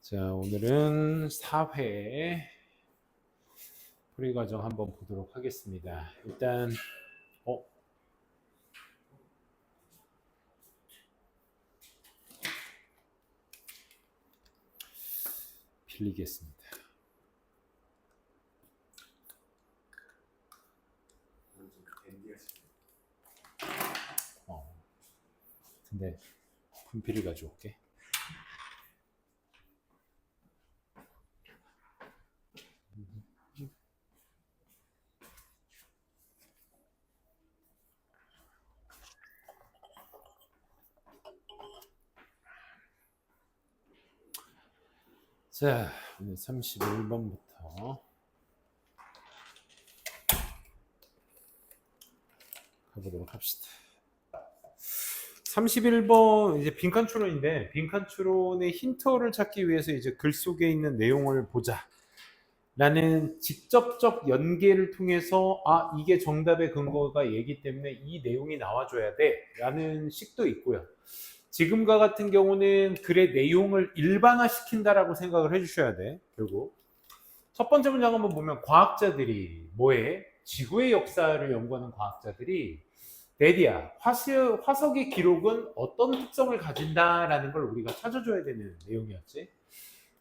자, 오늘은 4회 풀이 과정 한번 보도록 하겠습니다. 일단 빌리겠습니다. 근데 분필을 가져올게. 자, 오늘 31번부터 가보도록 합시다. 31번 이제 빈칸 추론인데, 빈칸 추론의 힌트를 찾기 위해서 이제 글 속에 있는 내용을 보자 라는 직접적 연계를 통해서 이게 정답의 근거가 얘기 때문에 이 내용이 나와줘야 돼 라는 식도 있고요. 지금과 같은 경우는 글의 내용을 일반화시킨다라고 생각을 해주셔야 돼. 결국 첫 번째 문장 한번 보면 과학자들이 뭐해? 지구의 역사를 연구하는 과학자들이 데디아, 화석의 기록은 어떤 특성을 가진다라는 걸 우리가 찾아줘야 되는 내용이었지.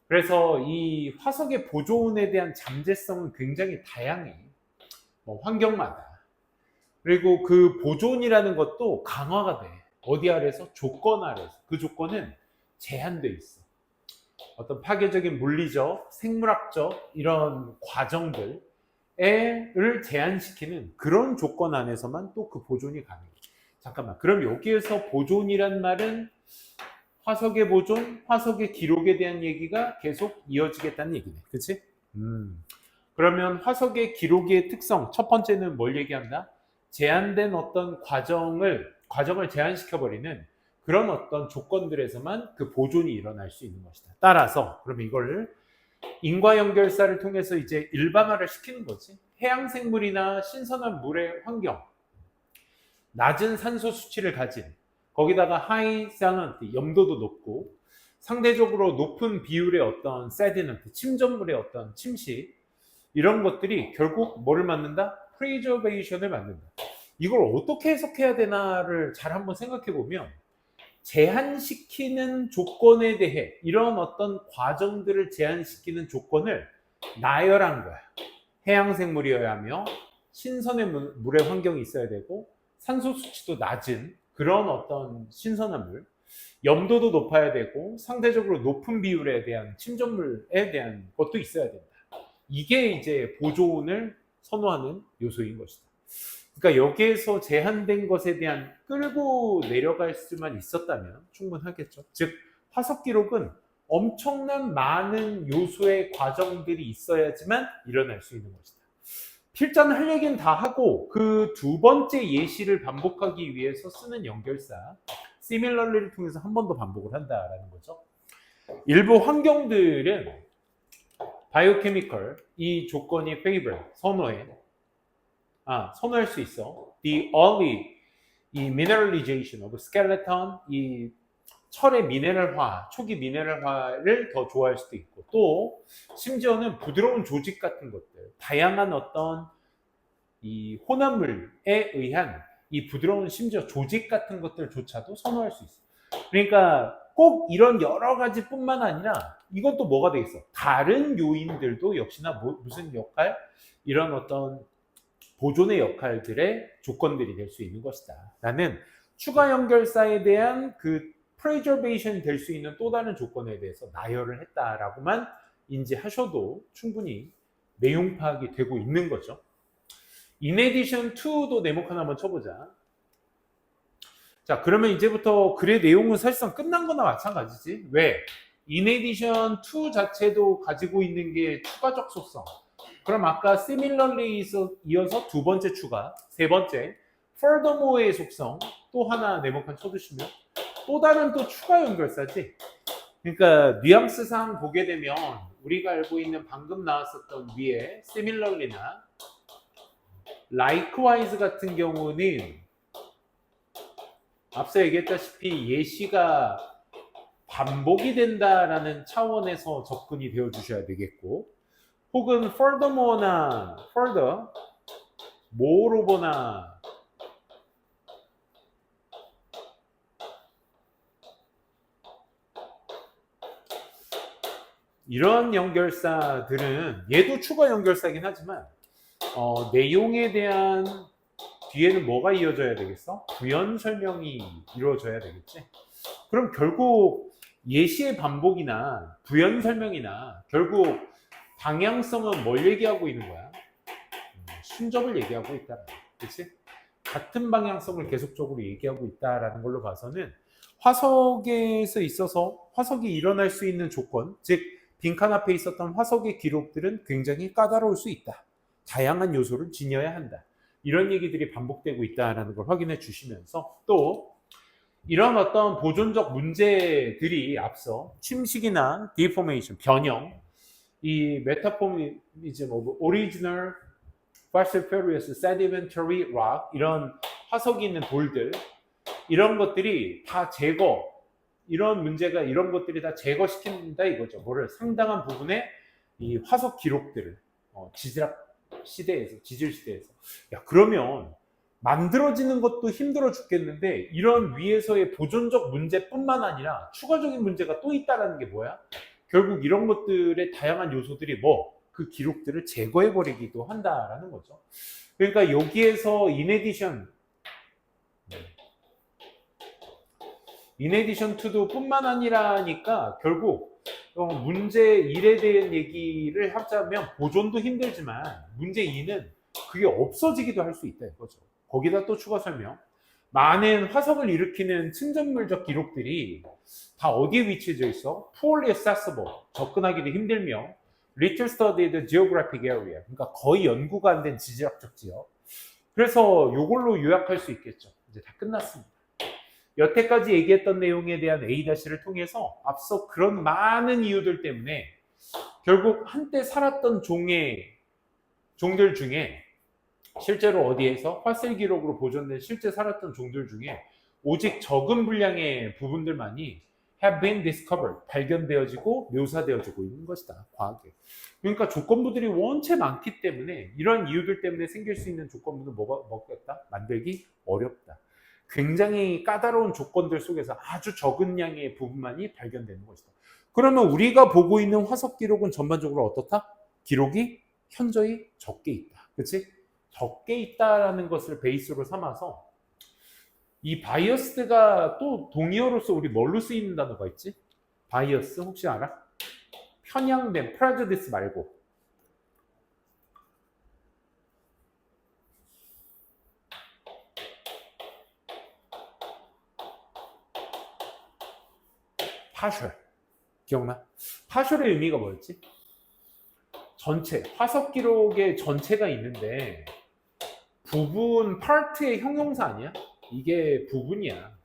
그래서 이 화석의 보존에 대한 잠재성은 굉장히 다양해. 환경마다. 그리고 그 보존이라는 것도 강화가 돼. 어디 아래서? 조건 아래서. 그 조건은 제한돼 있어. 어떤 파괴적인 물리적, 생물학적 이런 과정들을 제한시키는 그런 조건 안에서만 또 그 보존이 가능해. 잠깐만. 그럼 여기에서 보존이란 말은 화석의 보존, 화석의 기록에 대한 얘기가 계속 이어지겠다는 얘기네. 그치? 그러면 화석의 기록의 특성, 첫 번째는 뭘 얘기한다? 제한된 어떤 과정을 제한시켜버리는 그런 어떤 조건들에서만 그 보존이 일어날 수 있는 것이다. 따라서, 그러면 이걸 인과연결사를 통해서 이제 일반화를 시키는 거지. 해양생물이나 신선한 물의 환경, 낮은 산소 수치를 가진, 거기다가 하이 사넌트, 염도도 높고 상대적으로 높은 비율의 어떤 세디넌트, 침전물의 어떤 침식, 이런 것들이 결국 뭐를 만든다? 프리저베이션을 만든다. 이걸 어떻게 해석해야 되나를 잘 한번 생각해 보면, 제한시키는 조건에 대해 이런 어떤 과정들을 제한시키는 조건을 나열한 거야. 해양생물이어야 하며 신선의 물의 환경이 있어야 되고 산소 수치도 낮은 그런 어떤 신선한 물, 염도도 높아야 되고 상대적으로 높은 비율에 대한 침전물에 대한 것도 있어야 된다. 이게 이제 보존을 선호하는 요소인 것이다. 그러니까 여기에서 제한된 것에 대한 끌고 내려갈 수만 있었다면 충분하겠죠. 즉 화석 기록은 엄청난 많은 요소의 과정들이 있어야지만 일어날 수 있는 것이다. 필자는 할 얘기는 다 하고 그 두 번째 예시를 반복하기 위해서 쓰는 연결사 similarly를 통해서 한 번 더 반복을 한다라는 거죠. 일부 환경들은 바이오케미컬 이 조건이 favor 선호할 수 있어. The early 이 mineralization of skeleton 이 철의 미네랄화, 초기 미네랄화를 더 좋아할 수도 있고, 또 심지어는 부드러운 조직 같은 것들, 다양한 어떤 이 혼합물에 의한 이 부드러운 심지어 조직 같은 것들조차도 선호할 수 있어. 그러니까 꼭 이런 여러 가지 뿐만 아니라 이것도 뭐가 되겠어? 다른 요인들도 역시나 무슨 역할? 이런 어떤 보존의 역할들의 조건들이 될 수 있는 것이다. 라는 추가 연결사에 대한 그 preservation 될 수 있는 또 다른 조건에 대해서 나열을 했다라고만 인지하셔도 충분히 내용 파악이 되고 있는 거죠. In addition to도 네모칸 한번 쳐보자. 자, 그러면 이제부터 글의 내용은 사실상 끝난 거나 마찬가지지. 왜? In addition to 자체도 가지고 있는 게 추가적 속성. 그럼 아까 similarly 이어서 두 번째 추가, 세 번째 furthermore의 속성 또 하나 네모칸 쳐두시면 또 다른 또 추가 연결사지. 그러니까 뉘앙스상 보게 되면 우리가 알고 있는 방금 나왔었던 위에 similarly나 likewise 같은 경우는 앞서 얘기했다시피 예시가 반복이 된다라는 차원에서 접근이 되어 주셔야 되겠고, 혹은 furthermore나 further, moreover나 이런 연결사들은 얘도 추가 연결사긴 하지만 내용에 대한 뒤에는 뭐가 이어져야 되겠어? 부연 설명이 이루어져야 되겠지. 그럼 결국 예시의 반복이나 부연 설명이나 결국 방향성은 뭘 얘기하고 있는 거야? 순접을 얘기하고 있다. 그렇지? 같은 방향성을 계속적으로 얘기하고 있다라는 걸로 봐서는 화석에서 있어서 화석이 일어날 수 있는 조건, 즉 빈칸 앞에 있었던 화석의 기록들은 굉장히 까다로울 수 있다. 다양한 요소를 지녀야 한다. 이런 얘기들이 반복되고 있다는 걸 확인해 주시면서 또 이런 어떤 보존적 문제들이 앞서 침식이나 디포메이션, 변형, 이 메타포미즘 오브 오리지널 fossiliferous sedimentary rock 이런 화석이 있는 돌들 이런 것들이 다 제거 이런 문제가 이런 것들이 다 제거시킨다 이거죠. 뭐를 상당한 부분의 이 화석 기록들을 지질학 시대에서 지질 시대에서 야 그러면 만들어지는 것도 힘들어 죽겠는데 이런 위에서의 보존적 문제뿐만 아니라 추가적인 문제가 또 있다라는 게 뭐야? 결국 이런 것들의 다양한 요소들이 그 기록들을 제거해버리기도 한다라는 거죠. 그러니까 여기에서 in addition to도 뿐만 아니라니까 결국 문제 1에 대한 얘기를 하자면 보존도 힘들지만 문제 2는 그게 없어지기도 할 수 있다 이거죠. 거기다 또 추가 설명. 많은 화석을 일으키는 침전물적 기록들이 다 어디에 위치해져 있어? Poorly accessible, 접근하기도 힘들며 Little studied geographic area, 그러니까 거의 연구가 안 된 지질학적 지역. 그래서 이걸로 요약할 수 있겠죠. 이제 다 끝났습니다. 여태까지 얘기했던 내용에 대한 A-를 통해서 앞서 그런 많은 이유들 때문에 결국 한때 살았던 종들 중에 실제로 어디에서 화셀 기록으로 보존된 실제 살았던 종들 중에 오직 적은 분량의 부분들만이 have been discovered, 발견되어지고 묘사되어지고 있는 것이다. 과학에. 그러니까 조건부들이 원체 많기 때문에 이런 이유들 때문에 생길 수 있는 조건부는 뭐겠다? 만들기 어렵다. 굉장히 까다로운 조건들 속에서 아주 적은 양의 부분만이 발견되는 것이다. 그러면 우리가 보고 있는 화석 기록은 전반적으로 어떻다? 기록이 현저히 적게 있다. 그렇지? 적게 있다라는 것을 베이스로 삼아서 이 바이어스가 또 동의어로서 우리 뭘로 쓰이는 단어가 있지? 바이어스 혹시 알아? 편향된, 프라저디스 말고 파셜 기억나? 파셜의 의미가 뭐였지? 전체, 화석 기록의 전체가 있는데 부분, 파트의 형용사 아니야? 이게 부분이야.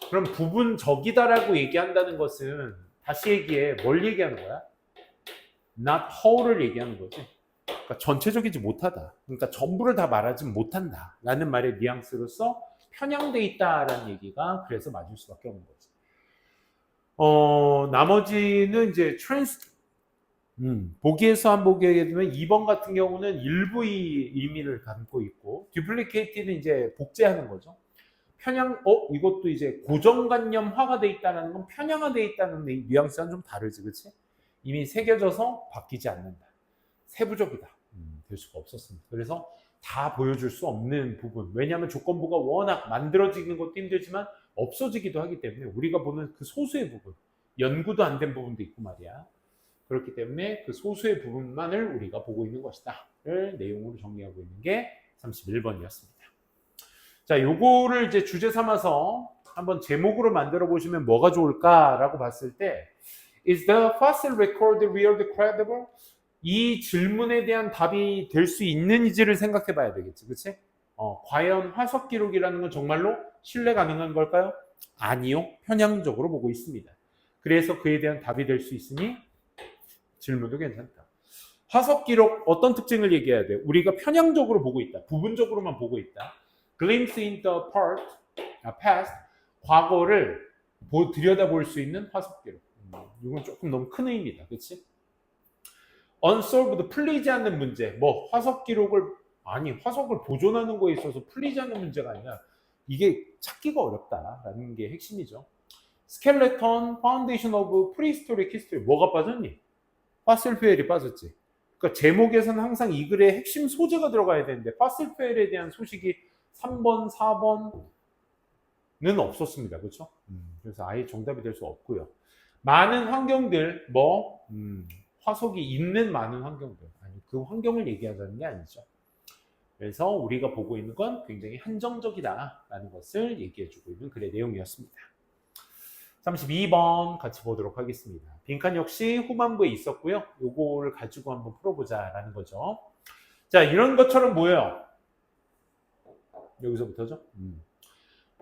그럼 부분적이다라고 얘기한다는 것은 다시 얘기해. 뭘 얘기하는 거야? not whole를 얘기하는 거지. 그러니까 전체적이지 못하다. 그러니까 전부를 다 말하지 못한다. 라는 말의 뉘앙스로서 편향돼 있다라는 얘기가 그래서 맞을 수밖에 없는 거지. 나머지는 이제 보기에서 한 보게 되면 2번 같은 경우는 일부의 의미를 담고 있고 duplicate는 이제 복제하는 거죠. 편향, 이것도 이제 고정관념화가 돼 있다는 건 편향화돼 있다는 뉘앙스랑 좀 다르지, 그렇지? 이미 새겨져서 바뀌지 않는다. 세부적이다. 될 수가 없었습니다. 그래서 다 보여줄 수 없는 부분. 왜냐하면 조건부가 워낙 만들어지는 것도 힘들지만 없어지기도 하기 때문에 우리가 보는 그 소수의 부분, 연구도 안 된 부분도 있고 말이야. 그렇기 때문에 그 소수의 부분만을 우리가 보고 있는 것이다를 내용으로 정리하고 있는 게 31번이었습니다. 자, 요거를 이제 주제 삼아서 한번 제목으로 만들어 보시면 뭐가 좋을까라고 봤을 때 Is the fossil record really credible? 이 질문에 대한 답이 될 수 있는지를 생각해 봐야 되겠지. 그치? 과연 화석 기록이라는 건 정말로 신뢰 가능한 걸까요? 아니요. 편향적으로 보고 있습니다. 그래서 그에 대한 답이 될 수 있으니 질문도 괜찮다. 화석 기록 어떤 특징을 얘기해야 돼? 우리가 편향적으로 보고 있다. 부분적으로만 보고 있다. Glimpse into past, 과거를 들여다볼 수 있는 화석 기록. 이건 조금 너무 큰 의미다, 그렇지? unsolved 풀리지 않는 문제. 뭐 화석 기록을 화석을 보존하는 거에 있어서 풀리지 않는 문제가 아니라 이게 찾기가 어렵다라는 게 핵심이죠. skeleton foundation of prehistoric history. 뭐가 빠졌니? 파슬 페일이 빠졌지. 그러니까 제목에서는 항상 이 글의 핵심 소재가 들어가야 되는데 파슬 페일에 대한 소식이 3번, 4번은 없었습니다. 그렇죠? 그래서 아예 정답이 될 수 없고요. 많은 환경들, 화석이 있는 많은 환경들, 그 환경을 얘기하자는 게 아니죠. 그래서 우리가 보고 있는 건 굉장히 한정적이다라는 것을 얘기해주고 있는 글의 내용이었습니다. 32번 같이 보도록 하겠습니다. 빈칸 역시 후반부에 있었고요. 요거를 가지고 한번 풀어보자라는 거죠. 자, 이런 것처럼 뭐예요? 여기서부터죠.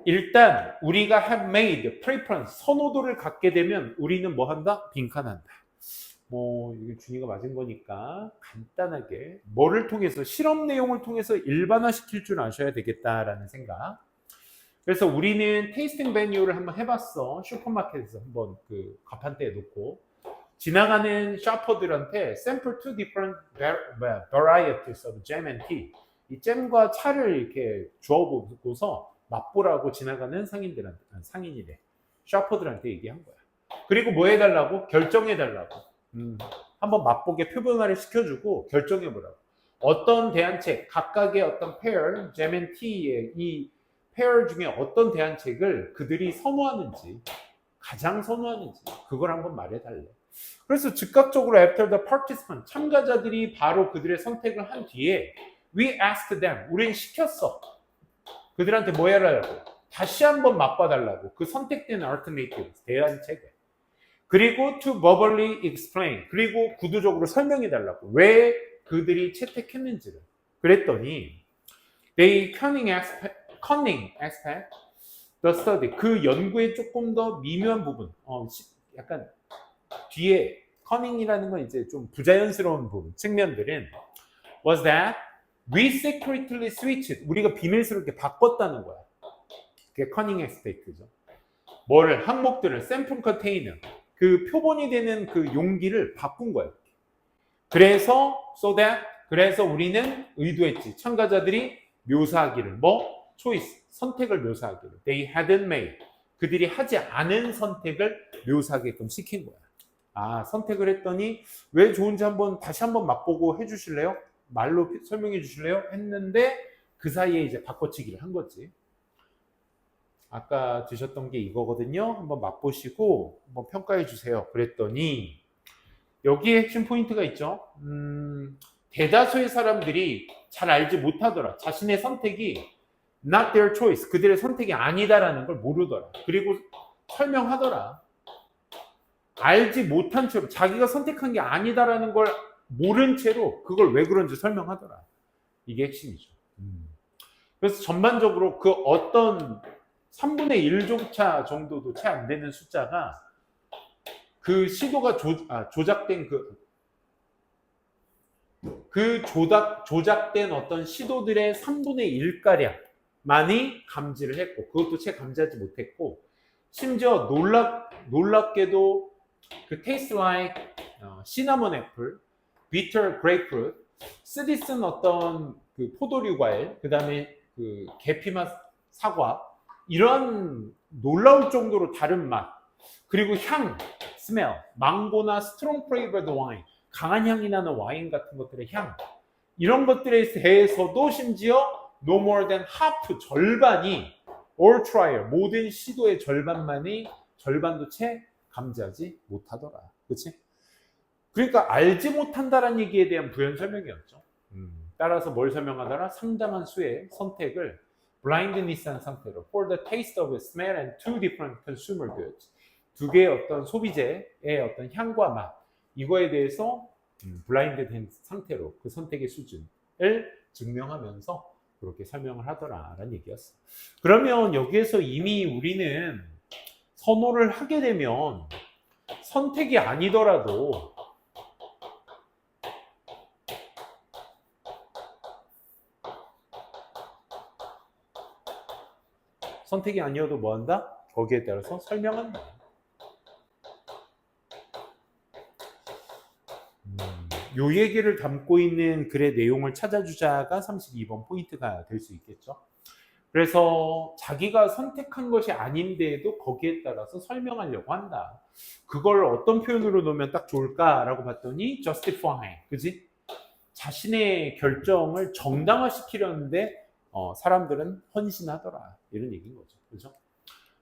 일단 우리가 have made preference, 선호도를 갖게 되면 우리는 뭐 한다? 빈칸한다. 뭐 이게 준이가 맞은 거니까 간단하게 뭐를 통해서 실험 내용을 통해서 일반화시킬 줄 아셔야 되겠다라는 생각. 그래서 우리는 테이스팅 메뉴를 한번 해봤어. 슈퍼마켓에서 한번 그 가판대에 놓고 지나가는 샤퍼들한테 sample two different varieties of jam and tea, 이 잼과 차를 이렇게 주어보고서 맛보라고 지나가는 상인이래. 샤퍼들한테 얘기한 거야. 그리고 뭐 해달라고? 결정해달라고. 한번 맛보게 표본화를 시켜주고 결정해보라고. 어떤 대안책, 각각의 어떤 pair, jam and tea의 이 페어 중에 어떤 대안책을 그들이 선호하는지, 가장 선호하는지 그걸 한번 말해달래. 그래서 즉각적으로 after the participant, 참가자들이 바로 그들의 선택을 한 뒤에 we asked them, 우린 시켰어. 그들한테 뭐 해달라고? 다시 한번 맛봐달라고. 그 선택된 alternatives, 대안책을. 그리고 to verbally explain, 그리고 구두적으로 설명해달라고. 왜 그들이 채택했는지를. 그랬더니 they cunning aspect, the study, 그 연구의 조금 더 미묘한 부분, 약간 뒤에 cunning이라는 건 이제 좀 부자연스러운 부분, 측면들은 was that we secretly switched, 우리가 비밀스럽게 바꿨다는 거야. 그게 cunning aspect죠. 뭐를, 항목들을, sample container, 그 표본이 되는 그 용기를 바꾼 거예요. 그래서 그래서 우리는 의도했지. 참가자들이 묘사하기를, choice, 선택을 묘사하기를. They hadn't made, 그들이 하지 않은 선택을 묘사하게끔 시킨 거야. 선택을 했더니 왜 좋은지 다시 한번 맛보고 해주실래요? 말로 설명해 주실래요? 했는데 그 사이에 이제 바꿔치기를 한 거지. 아까 드셨던 게 이거거든요. 한번 맛보시고 한번 평가해 주세요. 그랬더니 여기에 핵심 포인트가 있죠. 대다수의 사람들이 잘 알지 못하더라. 자신의 선택이 not their choice, 그들의 선택이 아니다라는 걸 모르더라. 그리고 설명하더라. 알지 못한 채로 자기가 선택한 게 아니다라는 걸 모른 채로 그걸 왜 그런지 설명하더라. 이게 핵심이죠. 그래서 전반적으로 그 어떤 3분의 1조차 정도도 채 안 되는 숫자가 그 시도가 조작된 조작된 어떤 시도들의 3분의 1가량만이 감지를 했고, 그것도 채 감지하지 못했고, 심지어 놀랍게도 그 taste like cinnamon apple, bitter grapefruit, 쓰디쓴 어떤 그 포도류 과일, 그 다음에 그 계피맛 사과, 이런 놀라울 정도로 다른 맛, 그리고 향, smell, 망고나 strong flavored wine, 강한 향이 나는 와인 같은 것들의 향, 이런 것들에 대해서도 심지어 no more than half, 절반이 all trial, 모든 시도의 절반도 채 감지하지 못하더라. 그렇지? 그러니까 알지 못한다라는 얘기에 대한 부연 설명이었죠. 따라서 뭘 설명하더라? 상당한 수의 선택을 blindness한 상태로 for the taste of smell and two different consumer goods, 두 개의 어떤 소비재의 어떤 향과 맛, 이거에 대해서 블라인드된 상태로 그 선택의 수준을 증명하면서 그렇게 설명을 하더라라는 얘기였어. 그러면 여기에서 이미 우리는 선호를 하게 되면 선택이 아니더라도 선택이 아니어도 뭐 한다? 거기에 따라서 설명한다. 요 얘기를 담고 있는 글의 내용을 찾아주자가 32번 포인트가 될 수 있겠죠. 그래서 자기가 선택한 것이 아닌데도 거기에 따라서 설명하려고 한다. 그걸 어떤 표현으로 놓으면 딱 좋을까라고 봤더니 justify, 그지? 자신의 결정을 정당화시키려는데 사람들은 헌신하더라. 이런 얘기인 거죠. 그죠?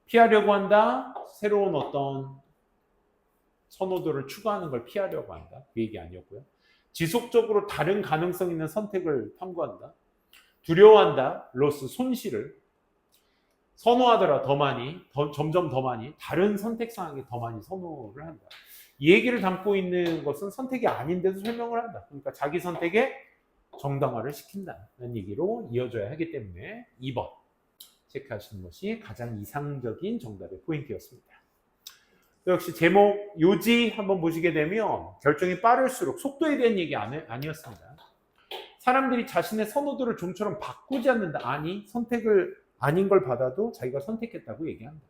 피하려고 한다. 새로운 어떤 선호도를 추구하는 걸 피하려고 한다. 그 얘기 아니었고요. 지속적으로 다른 가능성 있는 선택을 탐구한다. 두려워한다. 로스, 손실을. 선호하더라. 더 많이, 점점 더 많이, 다른 선택 사항에 더 많이 선호를 한다. 이 얘기를 담고 있는 것은 선택이 아닌데도 설명을 한다. 그러니까 자기 선택에 정당화를 시킨다는 얘기로 이어져야 하기 때문에 2번 체크하시는 것이 가장 이상적인 정답의 포인트였습니다. 역시 제목 요지 한번 보시게 되면 결정이 빠를수록 속도에 대한 얘기 아니었습니다. 사람들이 자신의 선호도를 좀처럼 바꾸지 않는다. 아니, 선택을 아닌 걸 받아도 자기가 선택했다고 얘기한다.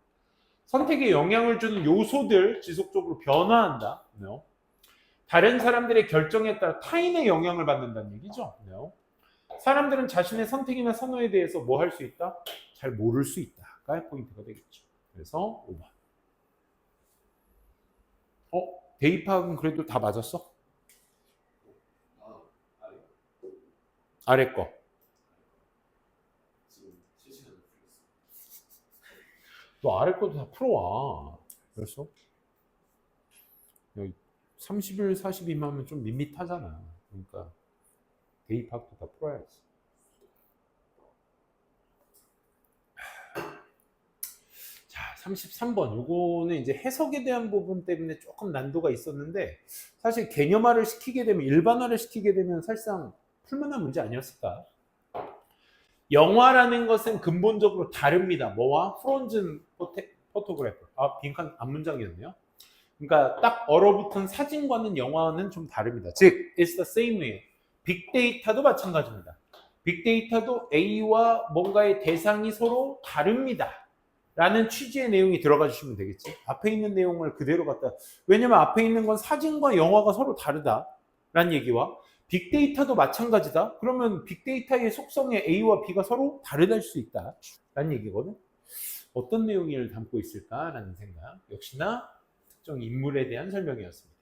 선택에 영향을 주는 요소들 지속적으로 변화한다. No. 다른 사람들의 결정에 따라 타인의 영향을 받는다는 얘기죠. No. 사람들은 자신의 선택이나 선호에 대해서 뭐 할 수 있다? 잘 모를 수 있다가 포인트가 되겠죠. 그래서 5번. 대입학은 그래도 다 맞았어? 아래 거. 너 아래 것도 다 풀어와. 그래서 30일, 40일만 하면 좀 밋밋하잖아. 그러니까 대입학도 다 풀어야지. 자, 33번. 요거는 이제 해석에 대한 부분 때문에 조금 난도가 있었는데 사실 개념화를 시키게 되면, 일반화를 시키게 되면 사실상 풀만한 문제 아니었을까? 영화라는 것은 근본적으로 다릅니다. 뭐와? 프론즌 포토그래프. 빈칸 앞문장이었네요. 그러니까 딱 얼어붙은 사진과는 영화는 좀 다릅니다. 즉, it's the same way. 빅데이터도 마찬가지입니다. 빅데이터도 A와 뭔가의 대상이 서로 다릅니다. 라는 취지의 내용이 들어가 주시면 되겠지. 앞에 있는 내용을 그대로 갖다. 왜냐면 앞에 있는 건 사진과 영화가 서로 다르다. 라는 얘기와 빅데이터도 마찬가지다. 그러면 빅데이터의 속성에 A와 B가 서로 다르다일 수 있다. 라는 얘기거든. 어떤 내용을 담고 있을까라는 생각. 역시나 특정 인물에 대한 설명이었습니다.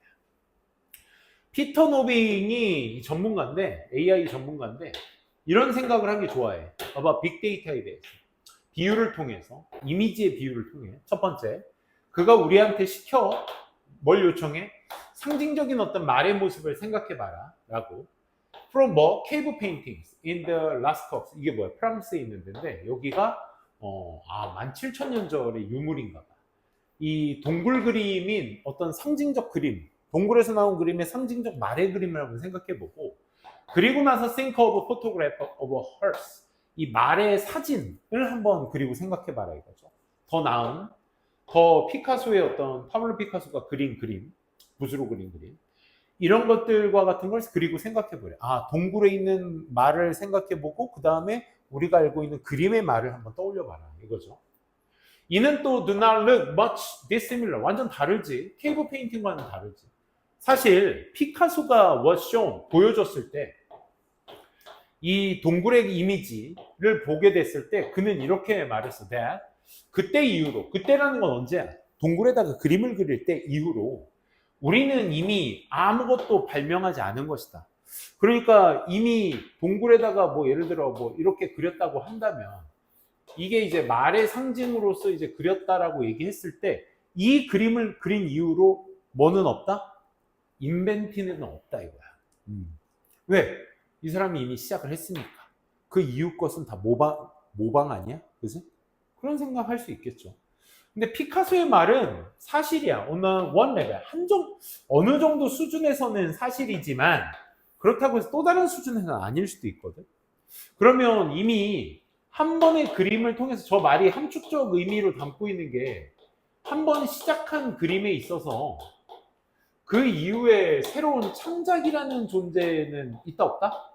피터 노빙이 전문가인데, AI 전문가인데 이런 생각을 하는 게 좋아해. 봐봐, 빅데이터에 대해서. 비유를 통해서, 이미지의 비유를 통해. 첫 번째, 그가 우리한테 뭘 요청해? 상징적인 어떤 말의 모습을 생각해봐라 라고. From 뭐? Cave paintings in the Lascaux. 이게 뭐야? 프랑스에 있는 데인데 여기가 17,000년 전의 유물인가 봐. 이 동굴 그림인 어떤 상징적 그림, 동굴에서 나온 그림의 상징적 말의 그림을 한번 생각해보고, 그리고 나서 think of a photograph of a horse. 이 말의 사진을 한번 그리고 생각해봐라 이거죠. 더 나은, 더 피카소의 어떤 파블로 피카소가 그린 그림, 붓으로 그린 그림, 이런 것들과 같은 걸 그리고 생각해보래. 동굴에 있는 말을 생각해보고 그 다음에 우리가 알고 있는 그림의 말을 한번 떠올려봐라 이거죠. 이는 또 do not look much dissimilar. 완전 다르지. 케이브 페인팅과는 다르지. 사실 피카소가 was shown, 보여줬을 때 이 동굴의 이미지를 보게 됐을 때 그는 이렇게 말했어. that 그때 이후로, 그때라는 건 언제야? 동굴에다가 그림을 그릴 때 이후로 우리는 이미 아무것도 발명하지 않은 것이다. 그러니까 이미 동굴에다가 뭐 예를 들어 뭐 이렇게 그렸다고 한다면 이게 이제 말의 상징으로서 이제 그렸다라고 얘기했을 때 이 그림을 그린 이후로 뭐는 없다? 인벤티는 없다 이거야. 왜? 이 사람이 이미 시작을 했으니까. 그 이후 것은 다 모방 아니야? 그지? 그런 생각할 수 있겠죠. 근데 피카소의 말은 사실이야. 원 레벨. 어느 정도 수준에서는 사실이지만 그렇다고 해서 또 다른 수준에서는 아닐 수도 있거든. 그러면 이미 한 번의 그림을 통해서 저 말이 함축적 의미로 담고 있는 게 한 번 시작한 그림에 있어서 그 이후에 새로운 창작이라는 존재는 있다 없다?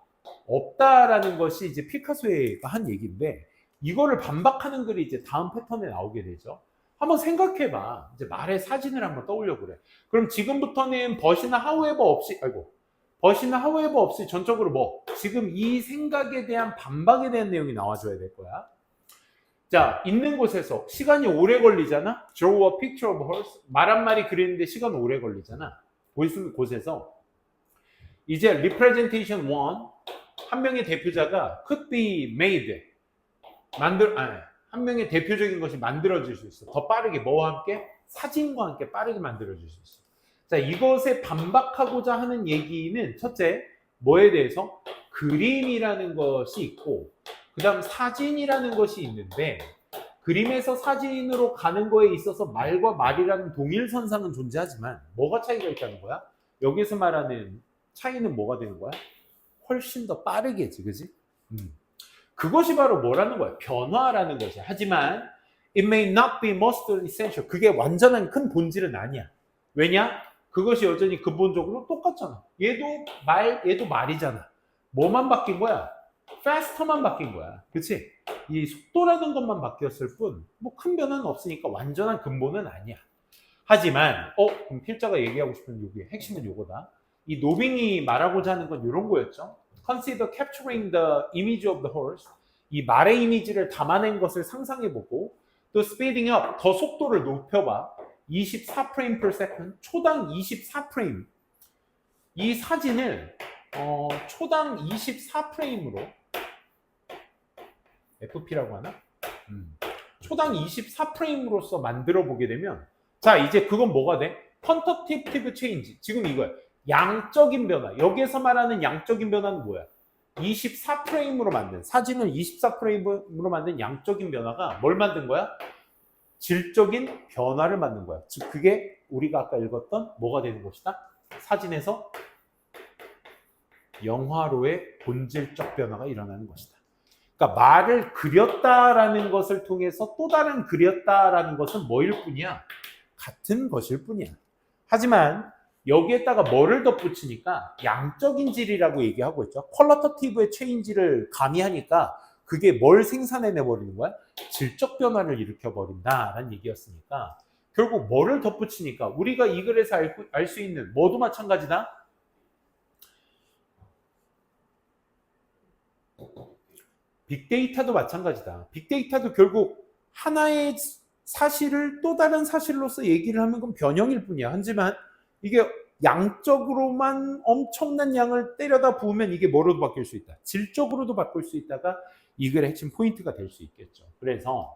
없다라는 것이 이제 피카소가 한 얘기인데 이거를 반박하는 글이 이제 다음 패턴에 나오게 되죠. 한번 생각해봐. 이제 말의 사진을 한번 떠올려 그래. 그럼 지금부터는 but이나 however 없이, but이나 however 없이 전적으로 뭐? 지금 이 생각에 대한 반박에 대한 내용이 나와줘야 될 거야. 자, 있는 곳에서 시간이 오래 걸리잖아? Draw a picture of a horse. 말 한 마리 그리는데 시간 오래 걸리잖아. 보이는 곳에서 이제 representation 1, 한 명의 대표자가 could be made. 한 명의 대표적인 것이 만들어질 수 있어. 더 빠르게 뭐와 함께? 사진과 함께 빠르게 만들어질 수 있어. 자, 이것에 반박하고자 하는 얘기는 첫째, 뭐에 대해서? 그림이라는 것이 있고 그 다음 사진이라는 것이 있는데 그림에서 사진으로 가는 거에 있어서 말과 말이라는 동일선상은 존재하지만 뭐가 차이가 있다는 거야? 여기서 말하는 차이는 뭐가 되는 거야? 훨씬 더 빠르게지, 그지? 그것이 바로 뭐라는 거야? 변화라는 것이야. 하지만 it may not be most essential. 그게 완전한 큰 본질은 아니야. 왜냐? 그것이 여전히 근본적으로 똑같잖아. 얘도 말이잖아. 뭐만 바뀐 거야? faster만 바뀐 거야. 그치? 이 속도라는 것만 바뀌었을 뿐, 뭐 큰 변화는 없으니까 완전한 근본은 아니야. 하지만, 그럼 필자가 얘기하고 싶은 요게 핵심은 요거다. 이 노빙이 말하고자 하는 건 이런 거였죠. Consider capturing the image of the horse. 이 말의 이미지를 담아낸 것을 상상해보고 또 speeding up, 더 속도를 높여봐. 24프레임 per second, 초당 24프레임. 이 사진을 초당 24프레임으로 FP라고 하나? 초당 24프레임으로서 만들어 보게 되면 자, 이제 그건 뭐가 돼? quantitative change. 지금 이거야. 양적인 변화. 여기에서 말하는 양적인 변화는 뭐야? 24프레임으로 만든, 사진을 24프레임으로 만든 양적인 변화가 뭘 만든 거야? 질적인 변화를 만든 거야. 즉 그게 우리가 아까 읽었던 뭐가 되는 것이다? 사진에서 영화로의 본질적 변화가 일어나는 것이다. 그러니까 말을 그렸다라는 것을 통해서 또 다른 그렸다라는 것은 뭐일 뿐이야? 같은 것일 뿐이야. 하지만 여기에다가 뭐를 덧붙이니까 양적인 질이라고 얘기하고 있죠. 퀄리터티브의 체인지를 가미하니까 그게 뭘 생산해내버리는 거야? 질적 변화를 일으켜버린다라는 얘기였으니까 결국 뭐를 덧붙이니까 우리가 이 글에서 알 수 있는 뭐도 마찬가지다. 빅데이터도 마찬가지다. 빅데이터도 결국 하나의 사실을 또 다른 사실로서 얘기를 하면 그건 변형일 뿐이야. 하지만 이게 양적으로만 엄청난 양을 때려다 부으면 이게 뭐로도 바뀔 수 있다. 질적으로도 바꿀 수 있다가 이 글의 핵심 포인트가 될 수 있겠죠. 그래서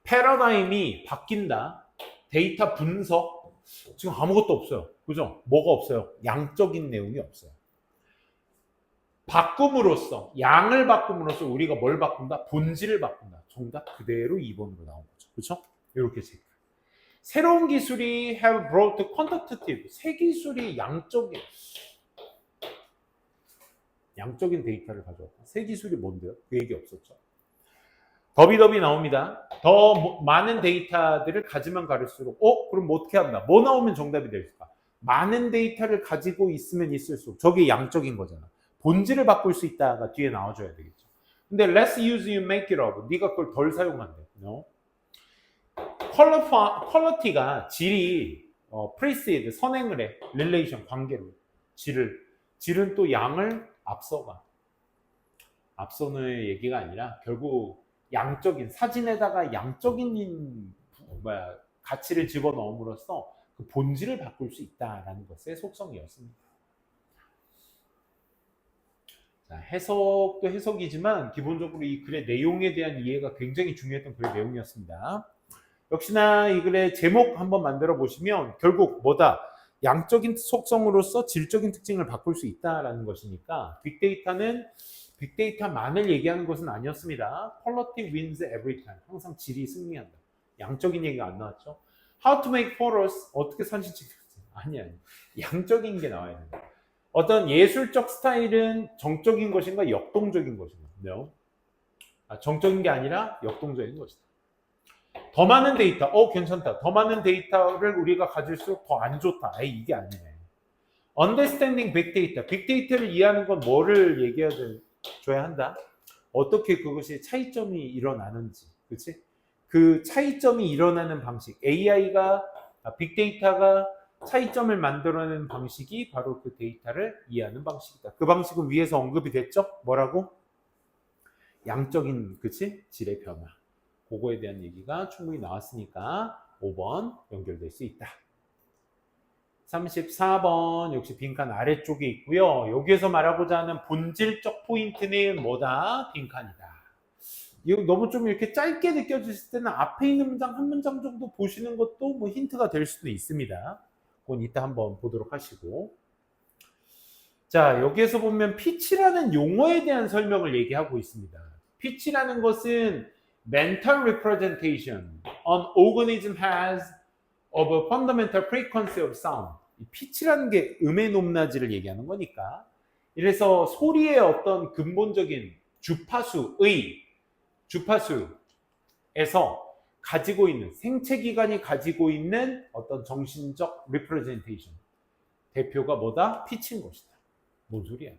패러다임이 바뀐다. 데이터 분석. 지금 아무것도 없어요. 그죠? 뭐가 없어요? 양적인 내용이 없어요. 바꿈으로써, 양을 바꿈으로써 우리가 뭘 바꾼다? 본질을 바꾼다. 정답 그대로 2번으로 나온 거죠. 그렇죠? 이렇게 체크. 새로운 기술이 have brought quantitative. 새 기술이 양적인 데이터를 가져왔다. 새 기술이 뭔데요? 그 얘기 없었죠. 더비더비 나옵니다. 더 많은 데이터들을 가지면 가질수록 그럼 뭐 어떻게 한다? 뭐 나오면 정답이 될까? 많은 데이터를 가지고 있으면 있을수록 저게 양적인 거잖아. 본질을 바꿀 수 있다가 뒤에 나와줘야 되겠죠. 근데 less use you make it of. 네가 그걸 덜 사용한대. No? 퀄리티가 질이 precede, 선행을 해. relation, 관계로. 질은 또 양을 앞서가. 앞서는 얘기가 아니라 결국 양적인, 사진에다가 양적인 가치를 집어넣음으로써 그 본질을 바꿀 수 있다라는 것의 속성이었습니다. 자, 해석도 해석이지만 기본적으로 이 글의 내용에 대한 이해가 굉장히 중요했던 글의 내용이었습니다. 역시나 이 글의 제목 한번 만들어 보시면 결국 뭐다? 양적인 속성으로서 질적인 특징을 바꿀 수 있다라는 것이니까 빅데이터만을 얘기하는 것은 아니었습니다. Quality wins every time. 항상 질이 승리한다. 양적인 얘기가 안 나왔죠. How to make photos. 어떻게 사진 찍지? 아니. 양적인 게 나와야 된다. 어떤 예술적 스타일은 정적인 것인가 역동적인 것인가? No. 정적인 게 아니라 역동적인 것이다. 더 많은 데이터, 괜찮다. 더 많은 데이터를 우리가 가질수록 더 안 좋다. 이게 아니네. Understanding big data. 빅데이터를 이해하는 건 뭐를 얘기해줘야 한다? 어떻게 그것이 차이점이 일어나는지, 그렇지? 그 차이점이 일어나는 방식, AI가 빅데이터가 차이점을 만들어내는 방식이 바로 그 데이터를 이해하는 방식이다. 그 방식은 위에서 언급이 됐죠? 뭐라고? 양적인, 그치? 질의 변화. 그거에 대한 얘기가 충분히 나왔으니까 5번 연결될 수 있다. 34번 역시 빈칸 아래쪽에 있고요. 여기에서 말하고자 하는 본질적 포인트는 뭐다? 빈칸이다. 이거 너무 좀 이렇게 짧게 느껴지실 때는 앞에 있는 문장 한 문장 정도 보시는 것도 뭐 힌트가 될 수도 있습니다. 그건 이따 한번 보도록 하시고. 자, 여기에서 보면 피치라는 용어에 대한 설명을 얘기하고 있습니다. 피치라는 것은 mental representation an organism has of a fundamental frequency of sound. 이 피치라는 게 음의 높낮이를 얘기하는 거니까. 이래서 소리의 어떤 근본적인 주파수에서 가지고 있는 생체기관이 가지고 있는 어떤 정신적 representation. 대표가 뭐다? 피치인 것이다. 뭔 소리야?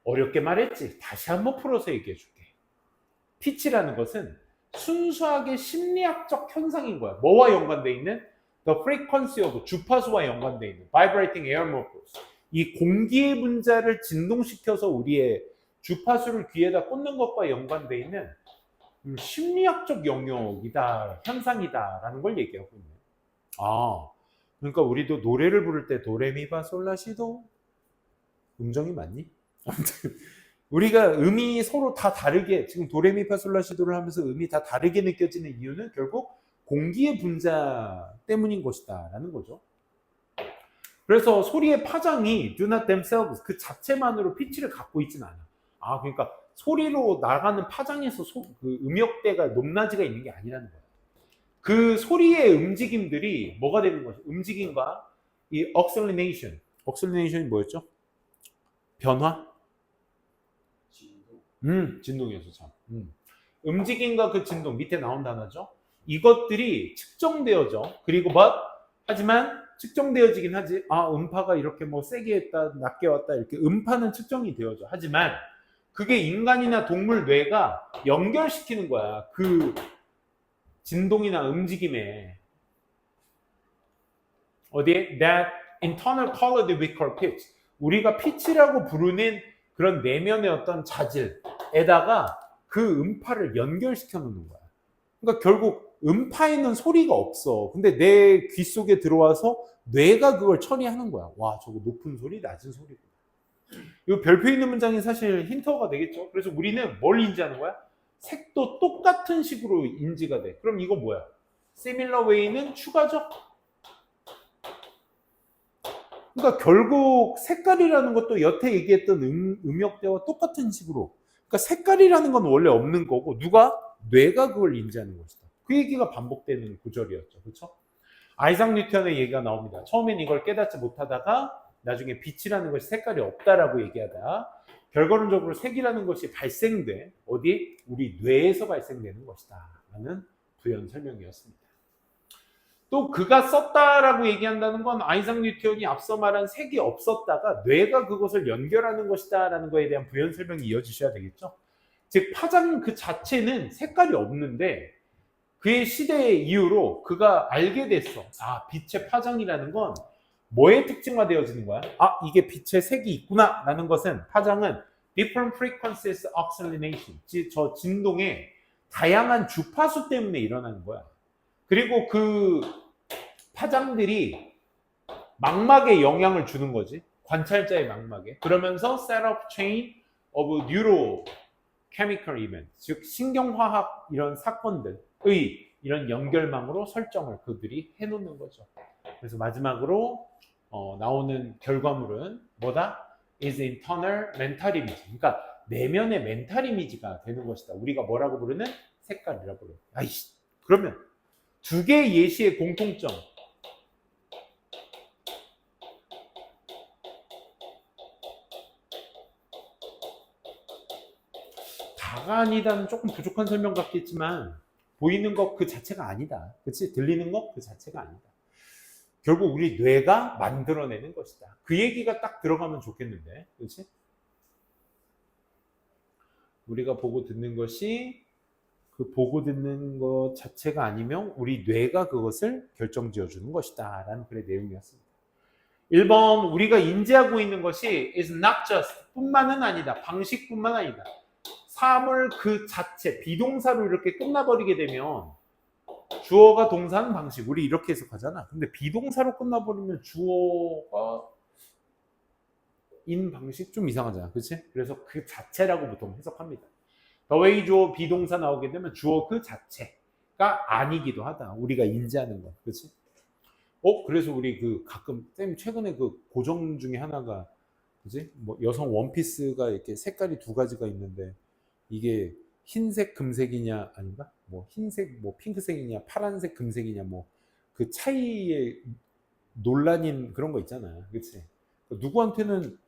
어렵게 말했지? 다시 한번 풀어서 얘기해 줄게. 피치라는 것은 순수하게 심리학적 현상인 거야. 뭐와 연관되어 있는? The frequency of 주파수와 연관되어 있는 vibrating air molecules. 이 공기의 분자를 진동시켜서 우리의 주파수를 귀에다 꽂는 것과 연관되어 있는 심리학적 영역이다, 현상이다라는 걸 얘기하고 있네. 아, 그러니까 우리도 노래를 부를 때 도레미파솔라시도 음정이 맞니? 아무튼 우리가 음이 서로 다 다르게 지금 도레미파솔라시도를 하면서 음이 다 다르게 느껴지는 이유는 결국 공기의 분자 때문인 것이다 라는 거죠. 그래서 소리의 파장이 do not themselves 그 자체만으로 피치를 갖고 있지는 않아. 아, 그러니까 소리로 나가는 파장에서 그 음역대가 높낮이가 있는 게 아니라는 거야. 그 소리의 움직임들이 뭐가 되는 거죠? 움직임과 이 oxygenation. oxygenation이 뭐였죠? 변화? 진동이었어, 참. 움직임과 그 진동, 밑에 나온 단어죠. 이것들이 측정되어져. 그리고 하지만 측정되어지긴 하지. 아, 음파가 이렇게 뭐 세게 했다, 낮게 왔다, 이렇게 음파는 측정이 되어져. 하지만 그게 인간이나 동물 뇌가 연결시키는 거야. 그 진동이나 움직임에. 어디에? That internal color that we call pitch. 우리가 피치라고 부르는 그런 내면의 어떤 자질에다가 그 음파를 연결시켜 놓는 거야. 그러니까 결국 음파에는 소리가 없어. 근데 내 귀 속에 들어와서 뇌가 그걸 처리하는 거야. 와, 저거 높은 소리, 낮은 소리. 이 별표 있는 문장이 사실 힌트가 되겠죠. 그래서 우리는 뭘 인지하는 거야? 색도 똑같은 식으로 인지가 돼. 그럼 이거 뭐야? similar way는 추가적? 그러니까 결국 색깔이라는 것도 여태 얘기했던 음역대와 똑같은 식으로. 그러니까 색깔이라는 건 원래 없는 거고 누가? 뇌가 그걸 인지하는 것이다. 그 얘기가 반복되는 구절이었죠. 그렇죠? 아이작 뉴턴의 얘기가 나옵니다. 처음엔 이걸 깨닫지 못하다가 나중에 빛이라는 것이 색깔이 없다라고 얘기하다 결과론적으로 색이라는 것이 발생돼. 어디? 우리 뇌에서 발생되는 것이다 라는 부연 설명이었습니다. 또 그가 썼다라고 얘기한다는 건 아이작 뉴턴이 앞서 말한 색이 없었다가 뇌가 그것을 연결하는 것이다 라는 거에 대한 부연 설명이 이어지셔야 되겠죠. 즉 파장 그 자체는 색깔이 없는데 그의 시대의 이유로 그가 알게 됐어. 아, 빛의 파장이라는 건 뭐에 특징화되어지는 거야? 아, 이게 빛의 색이 있구나 라는 것은 파장은 different frequencies oscillation, 저 진동의 다양한 주파수 때문에 일어나는 거야. 그리고 그 파장들이 망막에 영향을 주는 거지. 관찰자의 망막에. 그러면서 set up chain of neurochemical events, 즉 신경화학 이런 사건들의 이런 연결망으로 설정을 그들이 해놓는 거죠. 그래서 마지막으로 나오는 결과물은 뭐다? is internal mental image. 그러니까 내면의 멘탈 이미지가 되는 것이다. 우리가 뭐라고 부르는? 색깔이라고 부르는. 아이씨. 그러면 두 개의 예시의 공통점. 다가 아니다는 조금 부족한 설명 같겠지만 보이는 것 그 자체가 아니다. 그렇지? 들리는 것 그 자체가 아니다. 결국 우리 뇌가 만들어내는 것이다. 그 얘기가 딱 들어가면 좋겠는데, 그렇지? 우리가 보고 듣는 것이 그 보고 듣는 것 자체가 아니면 우리 뇌가 그것을 결정지어 주는 것이다 라는 글의 내용이었습니다. 1번 우리가 인지하고 있는 것이 is not just 뿐만은 아니다. 방식뿐만 아니다. 사물 그 자체 비동사로 이렇게 끝나버리게 되면 주어가 동사는 방식 우리 이렇게 해석하잖아. 근데 비동사로 끝나버리면 주어가 인 방식 좀 이상하잖아. 그렇지? 그래서 그 자체라고 보통 해석합니다. 더웨이 주어 비동사 나오게 되면 주어 그 자체가 아니기도 하다. 우리가 인지하는 거. 그렇지? 그래서 우리 그 가끔 쌤 최근에 그 고정 중에 하나가 그지? 뭐 여성 원피스가 이렇게 색깔이 두 가지가 있는데 이게 흰색 금색이냐 아닌가? 뭐 흰색 뭐 핑크색이냐 파란색 금색이냐 뭐 그 차이에 논란인 그런 거 있잖아. 그렇지? 누구한테는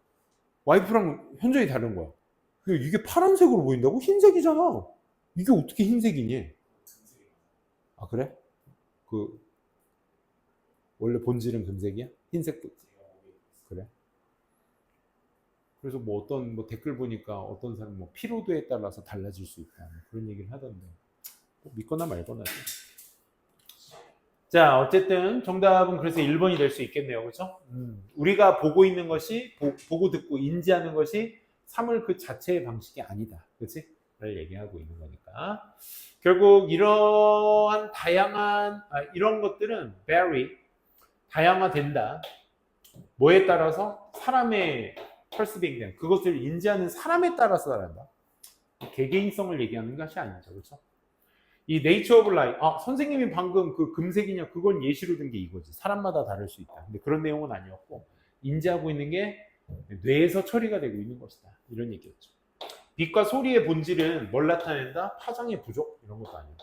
와이프랑 현저히 다른 거야. 이게 파란색으로 보인다고? 흰색이잖아. 이게 어떻게 흰색이니? 아 그래? 그 원래 본질은 금색이야? 흰색 그래? 그래서 뭐 어떤 뭐 댓글 보니까 어떤 사람 뭐 피로도에 따라서 달라질 수 있다 그런 얘기를 하던데 믿거나 말거나지. 자 어쨌든 정답은 그래서 1번이 될 수 있겠네요. 그렇죠? 우리가 보고 있는 것이 보고 듣고 인지하는 것이 사물 그 자체의 방식이 아니다. 그렇지? 를 얘기하고 있는 거니까 결국 이러한 다양한 이런 것들은 very 다양화된다. 뭐에 따라서? 사람의 perceiving 그것을 인지하는 사람에 따라서 다른다. 개개인성을 얘기하는 것이 아니죠. 그렇죠? 이 nature of life 선생님이 방금 그 금색이냐 그건 예시로 든 게 이거지. 사람마다 다를 수 있다. 근데 그런 내용은 아니었고 인지하고 있는 게 뇌에서 처리가 되고 있는 것이다. 이런 얘기였죠. 빛과 소리의 본질은 뭘 나타낸다? 파장의 부족 이런 것도 아니고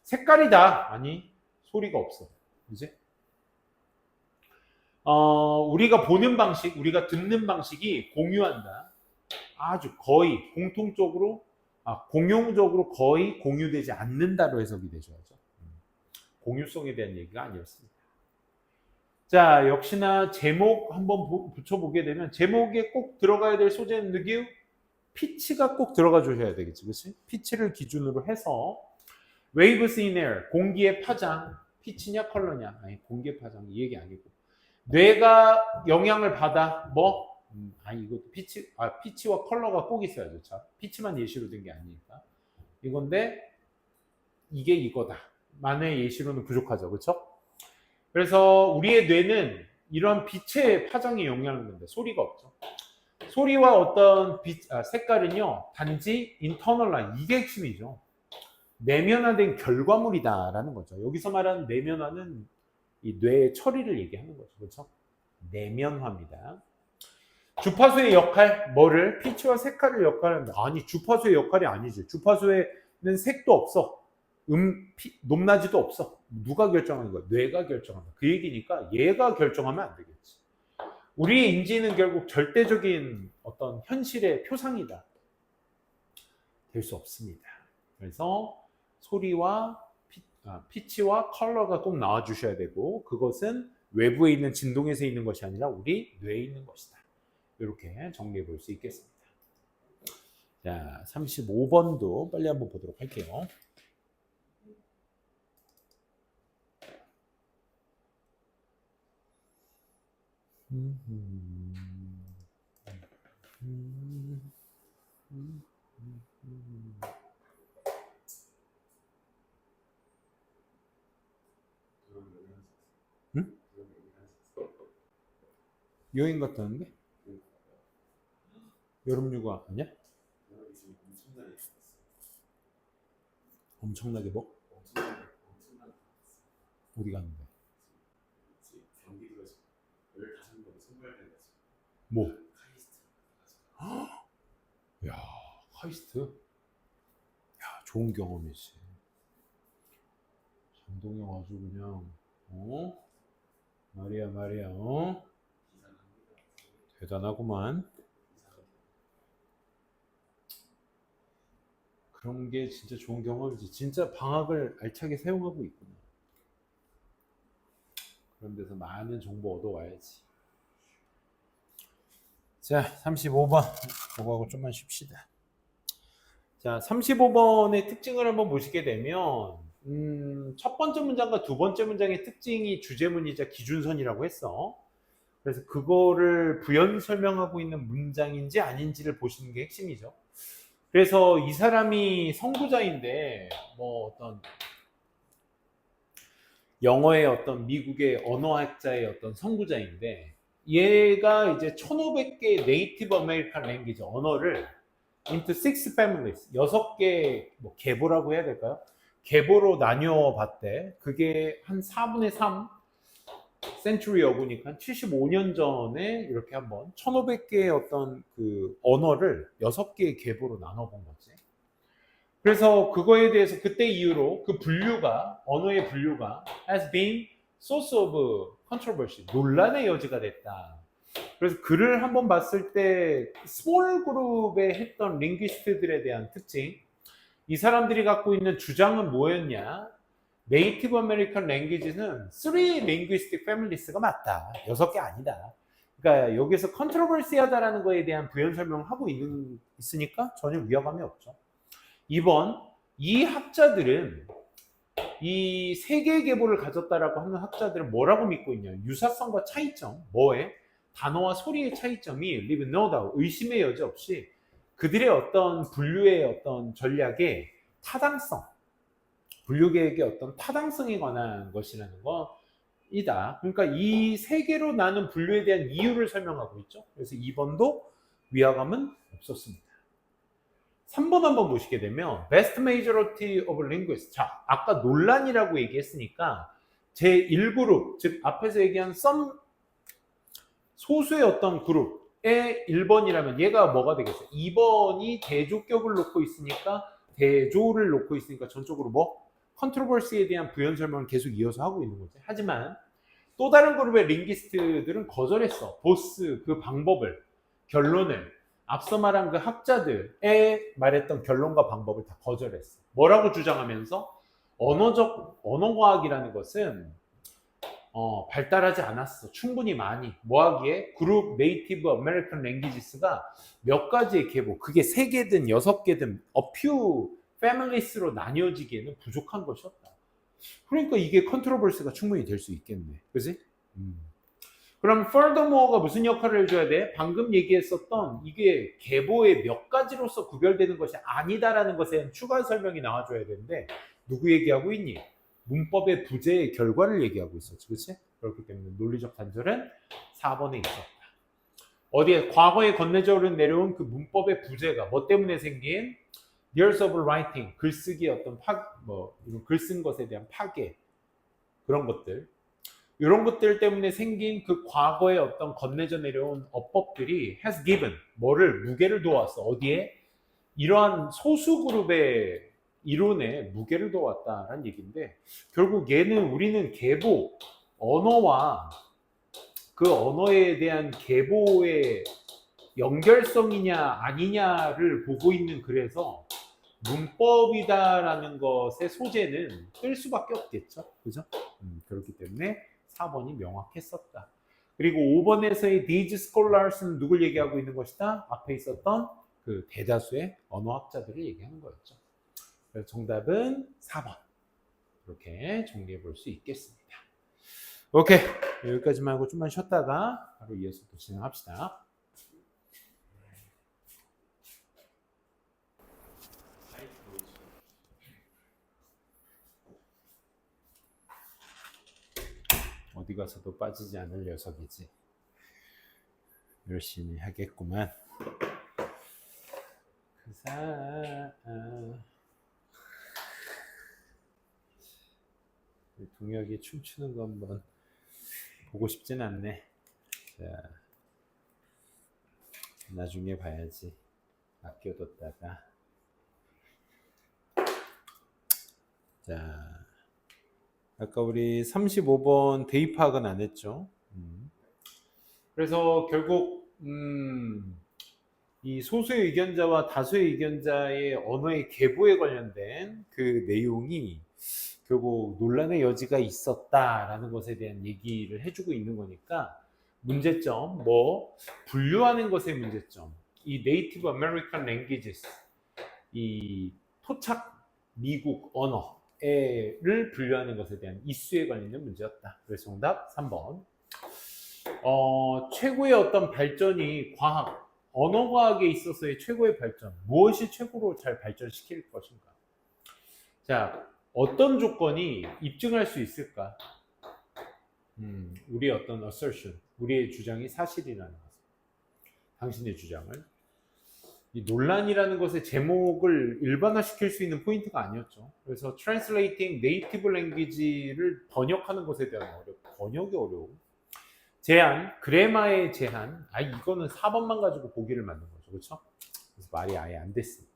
색깔이다. 아니 소리가 없어. 그지? 우리가 보는 방식, 우리가 듣는 방식이 공유한다. 아주 거의 공통적으로, 공용적으로 거의 공유되지 않는다로 해석이 되셔야죠. 공유성에 대한 얘기가 아니었습니다. 자, 역시나 제목 한번 붙여보게 되면 제목에 꼭 들어가야 될 소재는 누구? 피치가 꼭 들어가 주셔야 되겠지, 그렇지? 피치를 기준으로 해서 waves in air, 공기의 파장, 피치냐 컬러냐, 아니 공기의 파장 이 얘기 아니고 뇌가 영향을 받아 뭐? 이것도 피치와 컬러가 꼭 있어야죠. 자, 피치만 예시로 든 게 아니니까 이건데 이게 이거다. 만의 예시로는 부족하죠, 그렇죠? 그래서 우리의 뇌는 이런 빛의 파장에 영향을 받는데 소리가 없죠. 소리와 어떤 색깔은요 단지 인터널라인 이게 핵심이죠. 내면화된 결과물이다라는 거죠. 여기서 말하는 내면화는 이 뇌의 처리를 얘기하는 거죠. 그렇죠? 내면화입니다. 주파수의 역할, 뭐를? 피치와 색깔을 역할한다. 아니, 주파수의 역할이 아니지. 주파수에는 색도 없어. 높낮이도 없어. 누가 결정하는 거야? 뇌가 결정한다. 그 얘기니까 얘가 결정하면 안 되겠지. 우리의 인지는 결국 절대적인 어떤 현실의 표상이다. 될 수 없습니다. 그래서 소리와 피치와 컬러가 꼭 나와주셔야 되고 그것은 외부에 있는 진동에서 있는 것이 아니라 우리 뇌에 있는 것이다. 이렇게 정리해 볼 수 있겠습니다. 자, 35번도 빨리 한번 보도록 할게요. 응? 여행 갔다는데? 여름 휴가 아니야? 엄청나게 뭐? 어디 갔는데? 뭐? 야, 카이스트? 야, 좋은 경험이지. 장동영 아주 그냥 말이야 대단하구만. 그런 게 진짜 좋은 경험이지. 진짜 방학을 알차게 사용하고 있구나. 그런 데서 많은 정보 얻어와야지. 자, 35번. 그거하고 좀만 쉽시다. 자, 35번의 특징을 한번 보시게 되면 첫 번째 문장과 두 번째 문장의 특징이 주제문이자 기준선이라고 했어. 그래서 그거를 부연 설명하고 있는 문장인지 아닌지를 보시는 게 핵심이죠. 그래서 이 사람이 선구자인데 뭐 어떤 영어의 어떤 미국의 언어학자의 어떤 선구자인데 얘가 이제 1500개 네이티브 아메리칸 랭귀지 언어를 into six families 6개 뭐 계보라고 해야 될까요? 계보로 나뉘어 봤대. 그게 한 4분의 3 센츄리 어구니까 75년 전에 이렇게 한번 1500개의 어떤 그 언어를 6개의 계보로 나눠 본 거지. 그래서 그거에 대해서 그때 이후로 그 분류가 언어의 분류가 has been source of controversy 논란의 여지가 됐다. 그래서 글을 한번 봤을 때 스몰 그룹에 했던 링귀스트들에 대한 특징 이 사람들이 갖고 있는 주장은 뭐였냐 네이티브 아메리칸 랭귀지는 3 linguistic families가 맞다 6개 아니다 그러니까 여기서 컨트로버시하다라는 거에 대한 부연 설명을 하고 있으니까 전혀 위화감이 없죠. 2번 이 학자들은 이 세계의 계보를 가졌다라고 하는 학자들은 뭐라고 믿고 있냐 유사성과 차이점 뭐에 단어와 소리의 차이점이 leave no doubt 의심의 여지 없이 그들의 어떤 분류의 어떤 전략의 타당성 분류 계획의 어떤 타당성에 관한 것이라는 거이다. 그러니까 이 세 개로 나눈 분류에 대한 이유를 설명하고 있죠. 그래서 2번도 위화감은 없었습니다. 3번 한번 보시게 되면 Best Majority of Linguists. 자, 아까 논란이라고 얘기했으니까 제1그룹, 즉 앞에서 얘기한 some 소수의 어떤 그룹의 1번이라면 얘가 뭐가 되겠어요? 2번이 대조격을 놓고 있으니까 대조를 놓고 있으니까 전적으로 뭐? 컨트로버시에 대한 부연 설명을 계속 이어서 하고 있는 거지. 하지만 또 다른 그룹의 링기스트들은 거절했어. 보스 그 방법을, 결론을 앞서 말한 그 학자들의 말했던 결론과 방법을 다 거절했어. 뭐라고 주장하면서 언어과학이라는 것은 발달하지 않았어. 충분히 많이. 뭐하기에? 그룹 네이티브 아메리칸 랭귀지스가 몇 가지의 계보, 그게 3개든 6개든 a few families로 나뉘어지기에는 부족한 것이었다. 그러니까 이게 컨트로버스가 충분히 될 수 있겠네. 그지? 그럼 furthermore가 무슨 역할을 해줘야 돼? 방금 얘기했었던 이게 계보의 몇 가지로서 구별되는 것이 아니다라는 것에 대한 추가 설명이 나와줘야 되는데 누구 얘기하고 있니? 문법의 부재의 결과를 얘기하고 있었지. 그렇지? 그렇기 때문에 논리적 단절은 4번에 있었다. 어디에? 과거에 건네져 내려온 그 문법의 부재가 뭐 때문에 생긴? years of writing, 글쓰기 어떤 글 쓴 것에 대한 파괴 그런 것들 이런 것들 때문에 생긴 그 과거의 어떤 건네져 내려온 어법들이 has given 뭐를 무게를 두었어. 어디에? 이러한 소수 그룹의 이론에 무게를 두었다라는 얘기인데 결국 얘는 우리는 계보 언어와 그 언어에 대한 계보의 연결성이냐 아니냐를 보고 있는 글에서 문법이다라는 것의 소재는 뜰 수밖에 없겠죠. 그죠? 그렇기 때문에 4번이 명확했었다. 그리고 5번에서의 these scholars는 누굴 얘기하고 있는 것이다? 앞에 있었던 그 대다수의 언어학자들을 얘기하는 거였죠. 그래서 정답은 4번. 이렇게 정리해 볼 수 있겠습니다. 오케이. 여기까지만 하고 좀만 쉬었다가 바로 이어서 또 진행합시다. 어디 가서도 빠지지 않을 녀석이지. 열심히 하겠구만. 동혁이 춤추는 거 한번 보고 싶진 않네. 자, 나중에 봐야지. 아껴뒀다가. 자, 아까 우리 35번 대입 파악은 안 했죠. 그래서 결국 이 소수의 의견자와 다수의 의견자의 언어의 계보에 관련된 그 내용이 결국 논란의 여지가 있었다라는 것에 대한 얘기를 해주고 있는 거니까 문제점, 뭐 분류하는 것의 문제점, 이 네이티브 아메리칸 랭귀지스 이 토착 미국 언어를 분류하는 것에 대한 이슈에 관련된 문제였다. 그래서 정답 3번. 최고의 어떤 발전이 언어과학에 있어서의 최고의 발전, 무엇이 최고로 잘 발전시킬 것인가? 자, 어떤 조건이 입증할 수 있을까? 우리의 어떤 assertion, 우리의 주장이 사실이라는 것. 당신의 주장을. 이 논란이라는 것의 제목을 일반화시킬 수 있는 포인트가 아니었죠. 그래서 translating native language를 번역하는 것에 대한 번역이 어려움. 제한, 그래마의 제한. 이거는 4번만 가지고 보기를 만든 거죠. 그렇죠? 그래서 말이 아예 안 됐습니다.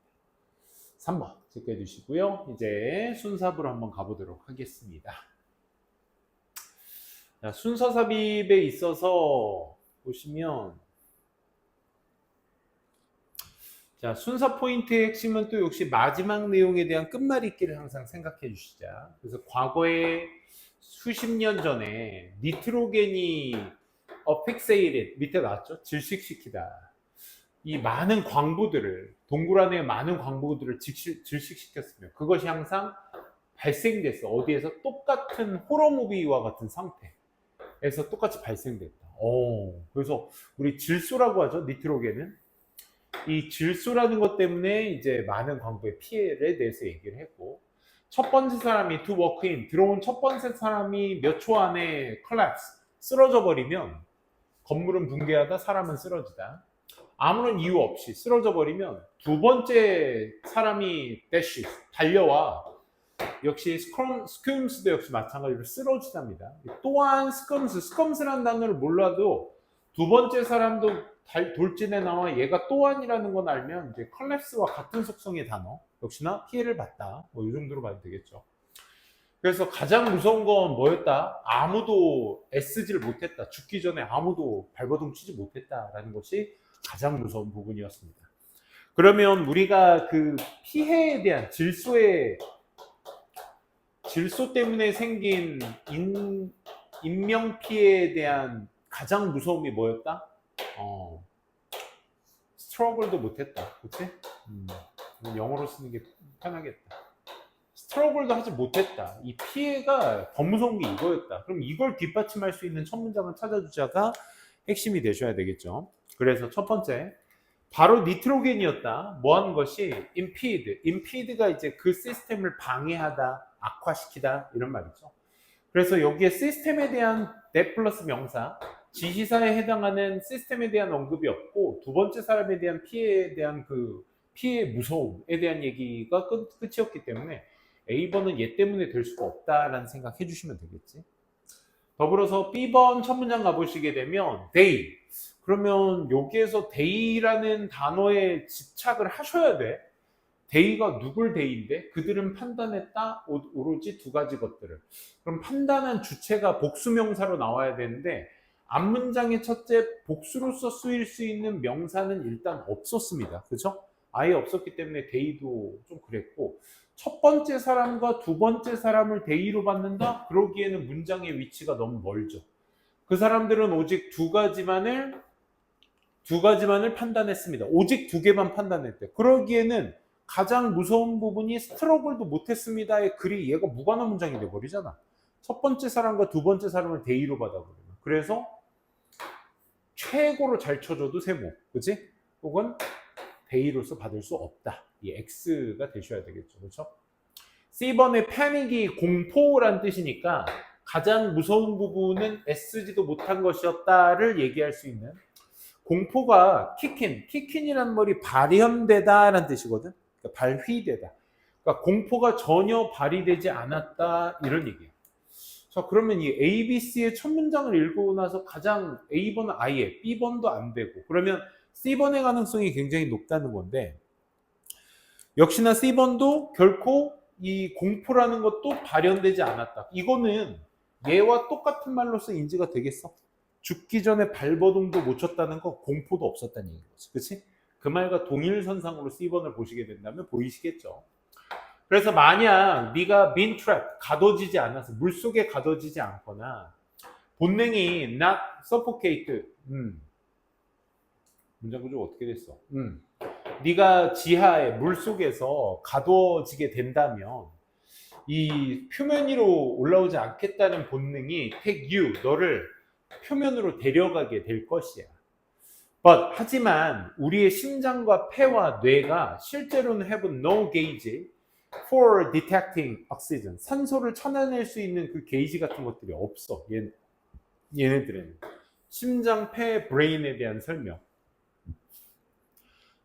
3번 체크해 주시고요. 이제 순삽으로 한번 가보도록 하겠습니다. 자, 순서 삽입에 있어서 보시면, 자, 순서 포인트의 핵심은 또 역시 마지막 내용에 대한 끝말잇기를 항상 생각해 주시자. 그래서 과거에 수십 년 전에 니트로겐이 fixated, 밑에 나왔죠? 질식시키다. 이 많은 광부들을, 동굴 안에 많은 광부들을 질식시켰으며 그것이 항상 발생됐어. 어디에서? 똑같은 호러무비와 같은 상태에서 똑같이 발생됐다. 그래서 우리 질소라고 하죠, 니트로겐은. 이 질소라는 것 때문에 이제 많은 광부의 피해에 대해서 얘기를 했고, 첫 번째 사람이 to walk in, 들어온 첫 번째 사람이 몇 초 안에 collapse, 쓰러져 버리면 건물은 붕괴하다, 사람은 쓰러지다. 아무런 이유 없이 쓰러져 버리면 두 번째 사람이 dash, 달려와. 역시 스쿰스도 역시 마찬가지로 쓰러지답니다. 또한 스쿰스라는 단어를 몰라도 두 번째 사람도 돌진에 나와 얘가 또한이라는 건 알면 이제 컬랩스와 같은 속성의 단어, 역시나 피해를 봤다. 이 정도로 봐도 되겠죠. 그래서 가장 무서운 건 뭐였다? 아무도 애쓰지를 못했다. 죽기 전에 아무도 발버둥 치지 못했다라는 것이 가장 무서운 부분이었습니다. 그러면 우리가 그 피해에 대한 질소 때문에 생긴 인명 피해에 대한 가장 무서움이 뭐였다? 스트러글도 못했다. 그치? 영어로 쓰는 게 편하겠다. 스트러글도 하지 못했다. 이 피해가 더 무서운 게 이거였다. 그럼 이걸 뒷받침할 수 있는 첫 문장을 찾아주자가 핵심이 되셔야 되겠죠. 그래서 첫 번째, 바로 니트로겐이었다. 뭐 하는 것이? impede. impede가 이제 그 시스템을 방해하다, 악화시키다, 이런 말이죠. 그래서 여기에 시스템에 대한 that 플러스 명사, 지시사에 해당하는 시스템에 대한 언급이 없고, 두 번째 사람에 대한 피해에 대한 그 피해의 무서움에 대한 얘기가 끝이었기 때문에 A번은 얘 때문에 될 수가 없다라는 생각 해주시면 되겠지. 더불어서 B번 첫 문장 가보시게 되면 they. 그러면 여기에서 they라는 단어에 집착을 하셔야 돼. they가 누굴 they인데? 그들은 판단했다? 오로지 두 가지 것들을. 그럼 판단한 주체가 복수명사로 나와야 되는데 앞문장의 첫째 복수로서 쓰일 수 있는 명사는 일단 없었습니다. 그렇죠? 아예 없었기 때문에 they도 좀 그랬고, 첫 번째 사람과 두 번째 사람을 they로 받는다? 그러기에는 문장의 위치가 너무 멀죠. 그 사람들은 오직 두 가지만을 판단했습니다. 오직 두 개만 판단했대. 그러기에는 가장 무서운 부분이 스트러글도 못했습니다의 글이 얘가 무관한 문장이 돼버리잖아. 첫 번째 사람과 두 번째 사람을 대의로 받아버리면. 그래서 최고로 잘 쳐줘도 세모, 그치? 혹은 대의로서 받을 수 없다. 이 X가 되셔야 되겠죠. 그렇죠? C번의 패닉이 공포란 뜻이니까 가장 무서운 부분은 애쓰지도 못한 것이었다를 얘기할 수 있는, 공포가 키킨이라는 말이 발현되다라는 뜻이거든. 그러니까 발휘되다. 그러니까 공포가 전혀 발휘되지 않았다, 이런 얘기예요. 자, 그러면 이 A, B, C의 첫 문장을 읽고 나서 가장 A번은 아예, B번도 안 되고, 그러면 C번의 가능성이 굉장히 높다는 건데, 역시나 C번도 결코 이 공포라는 것도 발현되지 않았다. 이거는 얘와 똑같은 말로서 인지가 되겠어? 죽기 전에 발버둥도 못 쳤다는 거, 공포도 없었다는 얘기인 거지. 그치? 그 말과 동일선상으로 C번을 보시게 된다면 보이시겠죠? 그래서 만약 네가 been trapped, 가둬지지 않아서, 물속에 가둬지지 않거나 본능이 not suffocate, 문장 구조가 어떻게 됐어? 네가 지하에 물 속에서 가둬지게 된다면 이 표면 위로 올라오지 않겠다는 본능이 take you, 너를 표면으로 데려가게 될 것이야. But 하지만 우리의 심장과 폐와 뇌가 실제로는 have no gauge for detecting oxygen. 산소를 찾아낼 수 있는 그 게이지 같은 것들이 없어. 얘네들은. 심장, 폐, 브레인에 대한 설명.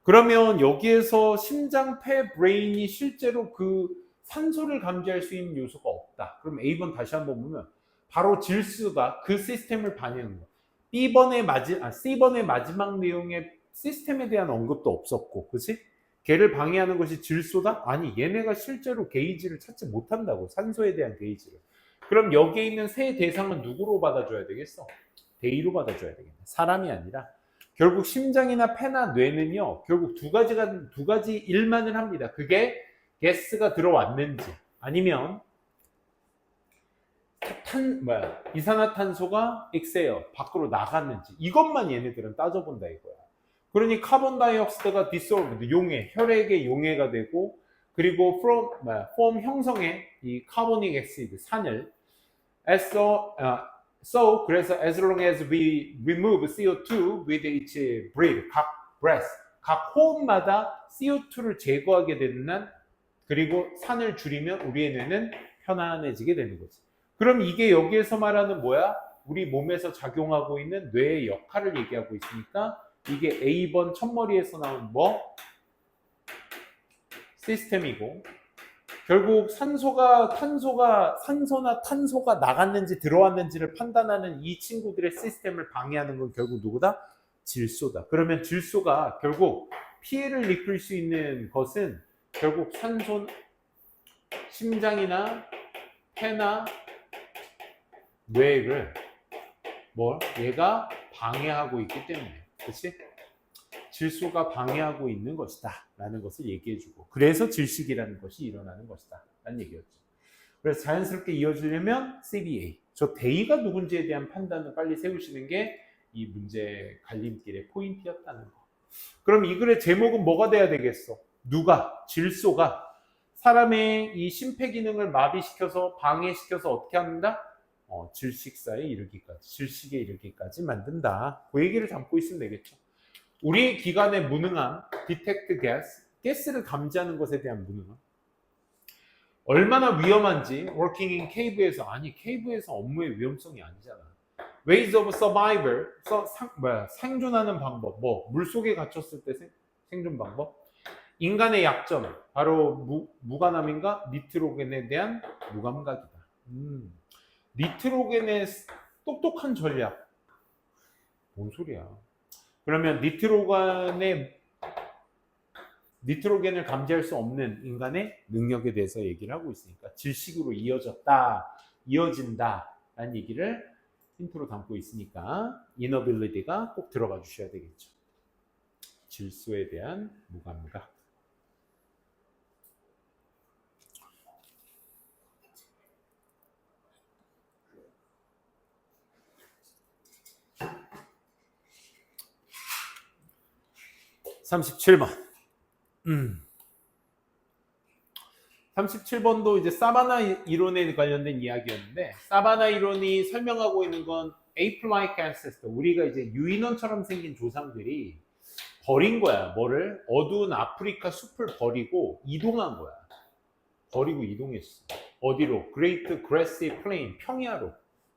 그러면 여기에서 심장, 폐, 브레인이 실제로 그 산소를 감지할 수 있는 요소가 없다. 그럼 A번 다시 한번 보면 바로 질수가 그 시스템을 반영하는 거야. C번의 마지막 내용에 시스템에 대한 언급도 없었고, 그치? 걔를 방해하는 것이 질소다? 아니, 얘네가 실제로 게이지를 찾지 못한다고, 산소에 대한 게이지를. 그럼 여기에 있는 세 대상은 누구로 받아줘야 되겠어? 대의로 받아줘야 되겠네. 사람이 아니라. 결국 심장이나 폐나 뇌는요, 결국 두 가지 일만을 합니다. 그게 가스가 들어왔는지, 아니면 이산화탄소가 엑세어 밖으로 나갔는지, 이것만 얘네들은 따져본다 이거야. 그러니 카본 다이옥사이드가 dissolved, 용해, 혈액의 용해가 되고, 그리고 폼 형성의 이 카보닉 엑시드, 산을 그래서 as long as we remove CO2 with each breath, 각 호흡마다 CO2를 제거하게 되는 한, 그리고 산을 줄이면 우리의 뇌는 편안해지게 되는 거지. 그럼 이게 여기에서 말하는 뭐야? 우리 몸에서 작용하고 있는 뇌의 역할을 얘기하고 있으니까 이게 A번 첫머리에서 나온 시스템이고, 결국 산소나 탄소가 나갔는지 들어왔는지를 판단하는 이 친구들의 시스템을 방해하는 건 결국 누구다? 질소다. 그러면 질소가 결국 피해를 입힐 수 있는 것은 결국 심장이나 폐나 뇌를 얘가 방해하고 있기 때문에, 그렇지? 질소가 방해하고 있는 것이다 라는 것을 얘기해주고, 그래서 질식이라는 것이 일어나는 것이다 라는 얘기였죠. 그래서 자연스럽게 이어지려면 CBA, 저 대의가 누군지에 대한 판단을 빨리 세우시는 게 이 문제 갈림길의 포인트였다는 거. 그럼 이 글의 제목은 뭐가 돼야 되겠어? 질소가 사람의 이 심폐기능을 마비시켜서 방해시켜서 어떻게 합니다? 질식에 이르기까지 만든다. 그 얘기를 담고 있으면 되겠죠. 우리 기관에 무능함, detect 가스를 감지하는 것에 대한 무능함. 얼마나 위험한지, working in cave에서, cave에서 업무의 위험성이 아니잖아. ways of survival, 생존하는 방법, 물속에 갇혔을 때 생존 방법. 인간의 약점, 바로 무관함인가? 니트로겐에 대한 무감각이다. 니트로겐의 똑똑한 전략. 뭔 소리야? 그러면 니트로겐을 감지할 수 없는 인간의 능력에 대해서 얘기를 하고 있으니까 질식으로 이어진다라는 얘기를 힌트로 담고 있으니까 inability가 꼭 들어가 주셔야 되겠죠. 질소에 대한 무감각. (37번) 37번도 이제 사바나 이론에 관련된 이야기였는데, 사바나 이론이 설명하고 있는 건 ape-like ancestor, 우리가 이제 유인원처럼 생긴 조상들이 버린 거야. 어두운 아프리카 숲을 버리고 이동한 거야. 이동했어. 어디로? Great Grassy Plain, 평야로.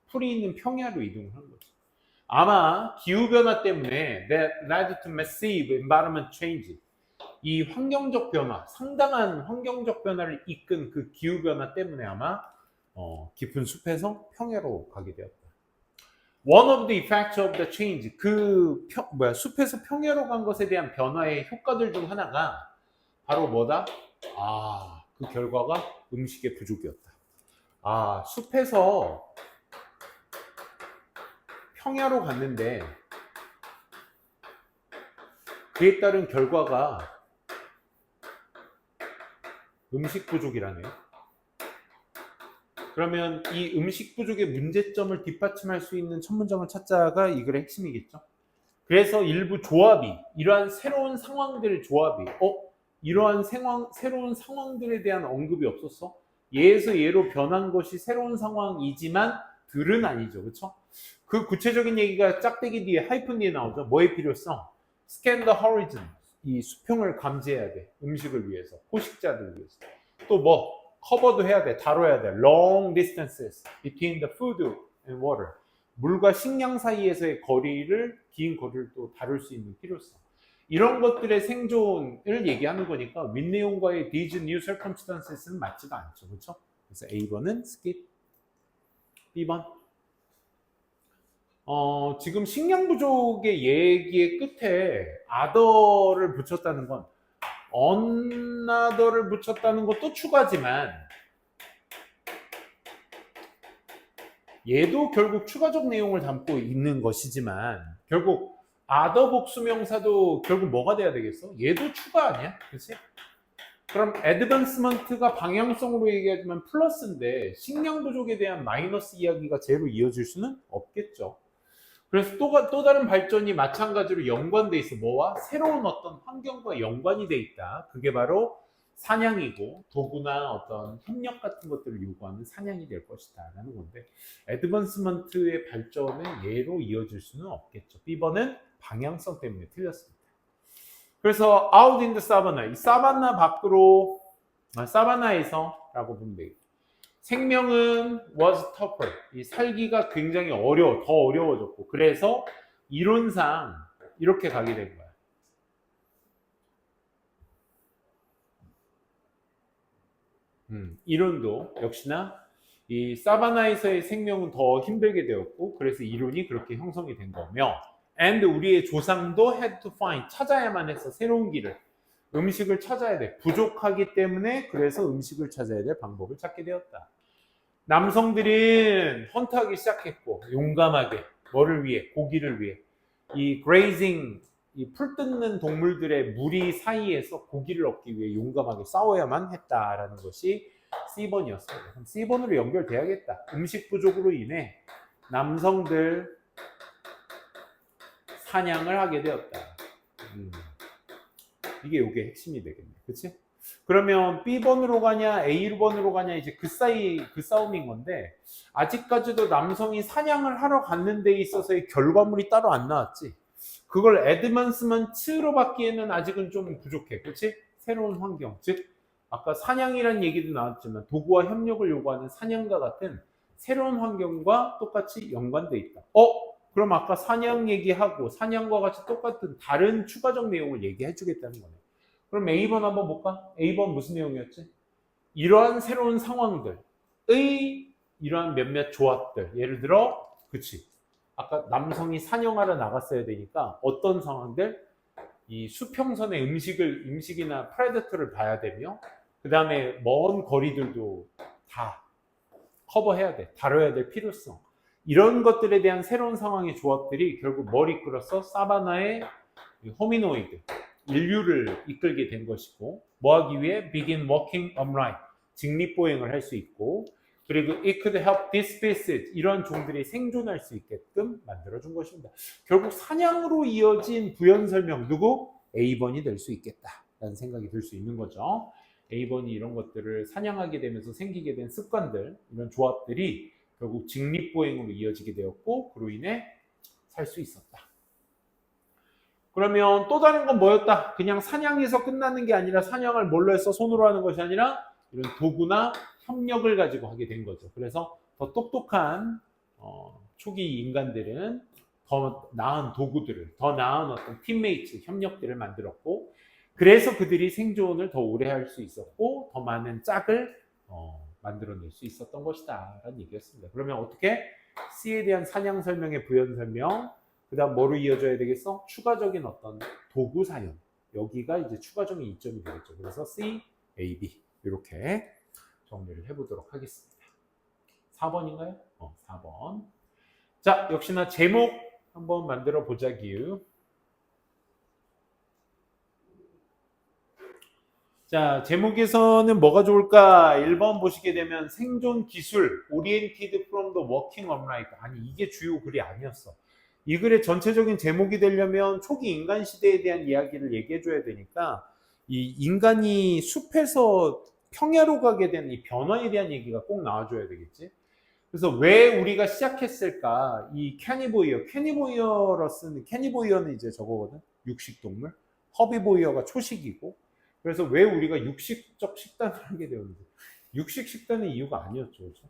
풀이 있는 평야로 이동을 한 거지. 아마 기후변화 때문에 that led to massive environment change, 이 환경적 변화, 상당한 환경적 변화를 이끈 그 기후변화 때문에 아마 깊은 숲에서 평야로 가게 되었다. One of the effects of the change, 숲에서 평야로 간 것에 대한 변화의 효과들 중 하나가 바로 뭐다? 그 결과가 음식의 부족이었다. 숲에서 평야로 갔는데 그에 따른 결과가 음식 부족이라네요. 그러면 이 음식 부족의 문제점을 뒷받침할 수 있는 첫 문장을 찾자가 이 글의 핵심이겠죠. 그래서 일부 조합이 이러한 새로운 상황들의 조합이 이러한 새로운 상황들에 대한 언급이 없었어? 예에서 예로 변한 것이 새로운 상황이지만 들은 아니죠. 그렇죠? 그 구체적인 얘기가 짝대기 뒤에 하이픈 뒤에 나오죠. 뭐의 필요성? Scan the horizon. 이 수평을 감지해야 돼. 음식을 위해서. 포식자들 위해서. 또 뭐? 커버도 해야 돼. 다뤄야 돼. Long distances between the food and water. 물과 식량 사이에서의 거리를, 긴 거리를 또 다룰 수 있는 필요성. 이런 것들의 생존을 얘기하는 거니까 윗내용과의 these new circumstances는 맞지가 않죠. 그렇죠? 그래서 A번은 skip. B번. 지금 식량 부족의 얘기의 끝에 other를 붙였다는 건 another를 붙였다는 것도 추가지만 얘도 결국 추가적 내용을 담고 있는 것이지만 결국 other 복수명사도 결국 뭐가 돼야 되겠어? 얘도 추가 아니야? 그치? 그럼 advancement가 방향성으로 얘기하지만 플러스인데 식량 부족에 대한 마이너스 이야기가 제로 이어질 수는 없겠죠. 그래서 또 다른 발전이 마찬가지로 연관돼 있어. 뭐와? 새로운 어떤 환경과 연관이 돼 있다. 그게 바로 사냥이고 도구나 어떤 협력 같은 것들을 요구하는 사냥이 될 것이다 라는 건데 애드밴스먼트의 발전은 얘로 이어질 수는 없겠죠. B번은 방향성 때문에 틀렸습니다. 그래서 out in the savanna, 이 사바나 밖으로 사바나에서 라고 보면 되겠죠. 생명은 was tougher. 이 살기가 굉장히 더 어려워졌고 그래서 이론상 이렇게 가게 된 거야. 이론도 역시나 이 사바나에서의 생명은 더 힘들게 되었고 그래서 이론이 그렇게 형성이 된 거며 and 우리의 조상도 had to find 찾아야만 해서 새로운 길을 음식을 찾아야 돼. 부족하기 때문에 그래서 음식을 찾아야 될 방법을 찾게 되었다. 남성들은 헌터하기 시작했고 용감하게 뭐를 위해? 고기를 위해 이 grazing 이 풀 뜯는 동물들의 무리 사이에서 고기를 얻기 위해 용감하게 싸워야만 했다라는 것이 C번이었어요. 그럼 C번으로 연결돼야겠다. 음식 부족으로 인해 남성들 사냥을 하게 되었다. 이게 요게 핵심이 되겠네. 그치? 그러면 B번으로 가냐 A번으로 가냐 이제 그 사이 그 싸움인 건데 아직까지도 남성이 사냥을 하러 갔는 데 있어서의 결과물이 따로 안 나왔지. 그걸 애드밴스먼트로 받기에는 아직은 좀 부족해. 그렇지? 새로운 환경. 즉 아까 사냥이라는 얘기도 나왔지만 도구와 협력을 요구하는 사냥과 같은 새로운 환경과 똑같이 연관돼 있다. 그럼 아까 사냥 얘기하고 사냥과 같이 똑같은 다른 추가적 내용을 얘기해 주겠다는 거네. 그럼 A번 한번 볼까? A번 무슨 내용이었지? 이러한 새로운 상황들의 이러한 몇몇 조합들. 예를 들어 그치? 아까 남성이 사냥하러 나갔어야 되니까 어떤 상황들? 이 수평선의 음식이나 프레데터를 봐야 되며 그 다음에 먼 거리들도 다 커버해야 돼. 다뤄야 될 필요성. 이런 것들에 대한 새로운 상황의 조합들이 결국 뭘 이끌어서 사바나의 호미노이드, 인류를 이끌게 된 것이고 뭐 하기 위해? begin walking upright, 직립보행을 할 수 있고 그리고 it could help this species, 이런 종들이 생존할 수 있게끔 만들어준 것입니다. 결국 사냥으로 이어진 부연 설명 누구? A번이 될 수 있겠다라는 생각이 들 수 있는 거죠. A번이 이런 것들을 사냥하게 되면서 생기게 된 습관들, 이런 조합들이 결국 직립보행으로 이어지게 되었고 그로 인해 살 수 있었다. 그러면 또 다른 건 뭐였다? 그냥 사냥에서 끝나는 게 아니라 사냥을 뭘로 해서 손으로 하는 것이 아니라 이런 도구나 협력을 가지고 하게 된 거죠. 그래서 더 똑똑한 초기 인간들은 더 나은 도구들을, 더 나은 어떤 팀메이트, 협력들을 만들었고 그래서 그들이 생존을 더 오래 할 수 있었고 더 많은 짝을 만들어낼 수 있었던 것이다 라는 얘기였습니다. 그러면 어떻게? C에 대한 사냥 설명의 부연 설명, 그 다음 뭐로 이어져야 되겠어? 추가적인 어떤 도구 사용, 여기가 이제 추가적인 이점이 되겠죠. 그래서 C, A, B 이렇게 정리를 해보도록 하겠습니다. 4번인가요? 4번. 자, 역시나 제목 한번 만들어 보자기요. 자, 제목에서는 뭐가 좋을까? 1번 보시게 되면 생존 기술, oriented from the working upright. 아니, 이게 주요 글이 아니었어. 이 글의 전체적인 제목이 되려면 초기 인간 시대에 대한 이야기를 얘기해 줘야 되니까 이 인간이 숲에서 평야로 가게 된 이 변화에 대한 얘기가 꼭 나와줘야 되겠지. 그래서 왜 우리가 시작했을까? 이 캐니보이어러스는 캐니보이어는 이제 저거거든. 육식동물. 허비보이어가 초식이고. 그래서 왜 우리가 육식적 식단을 하게 되었는지. 육식 식단의 이유가 아니었죠. 그렇죠?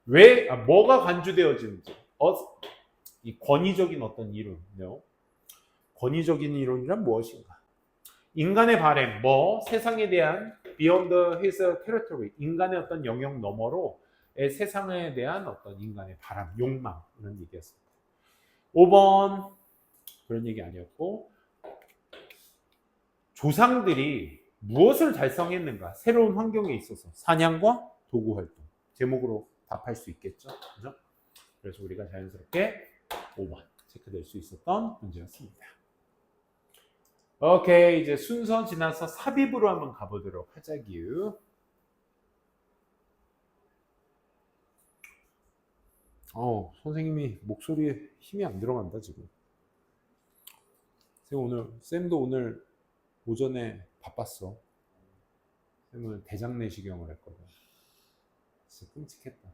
왜 뭐가 간주되어지는지. 이 권위적인 어떤 이론이요. 권위적인 이론이란 무엇인가? 인간의 바램, 세상에 대한 beyond his territory, 인간의 어떤 영역 너머로 세상에 대한 어떤 인간의 바람, 욕망 이런 얘기였습니다. 5번 그런 얘기 아니었고 조상들이 무엇을 달성했는가? 새로운 환경에 있어서 사냥과 도구 활동 제목으로 답할 수 있겠죠. 그죠? 그래서 우리가 자연스럽게 5번 체크될 수 있었던 문제였습니다. 오케이, 이제 순서 지나서 삽입으로 한번 가보도록 하자규. 선생님이 목소리에 힘이 안 들어간다 지금. 쌤도 오늘 오전에 바빴어. 쌤은 대장내시경을 했거든. 진짜 끔찍했다.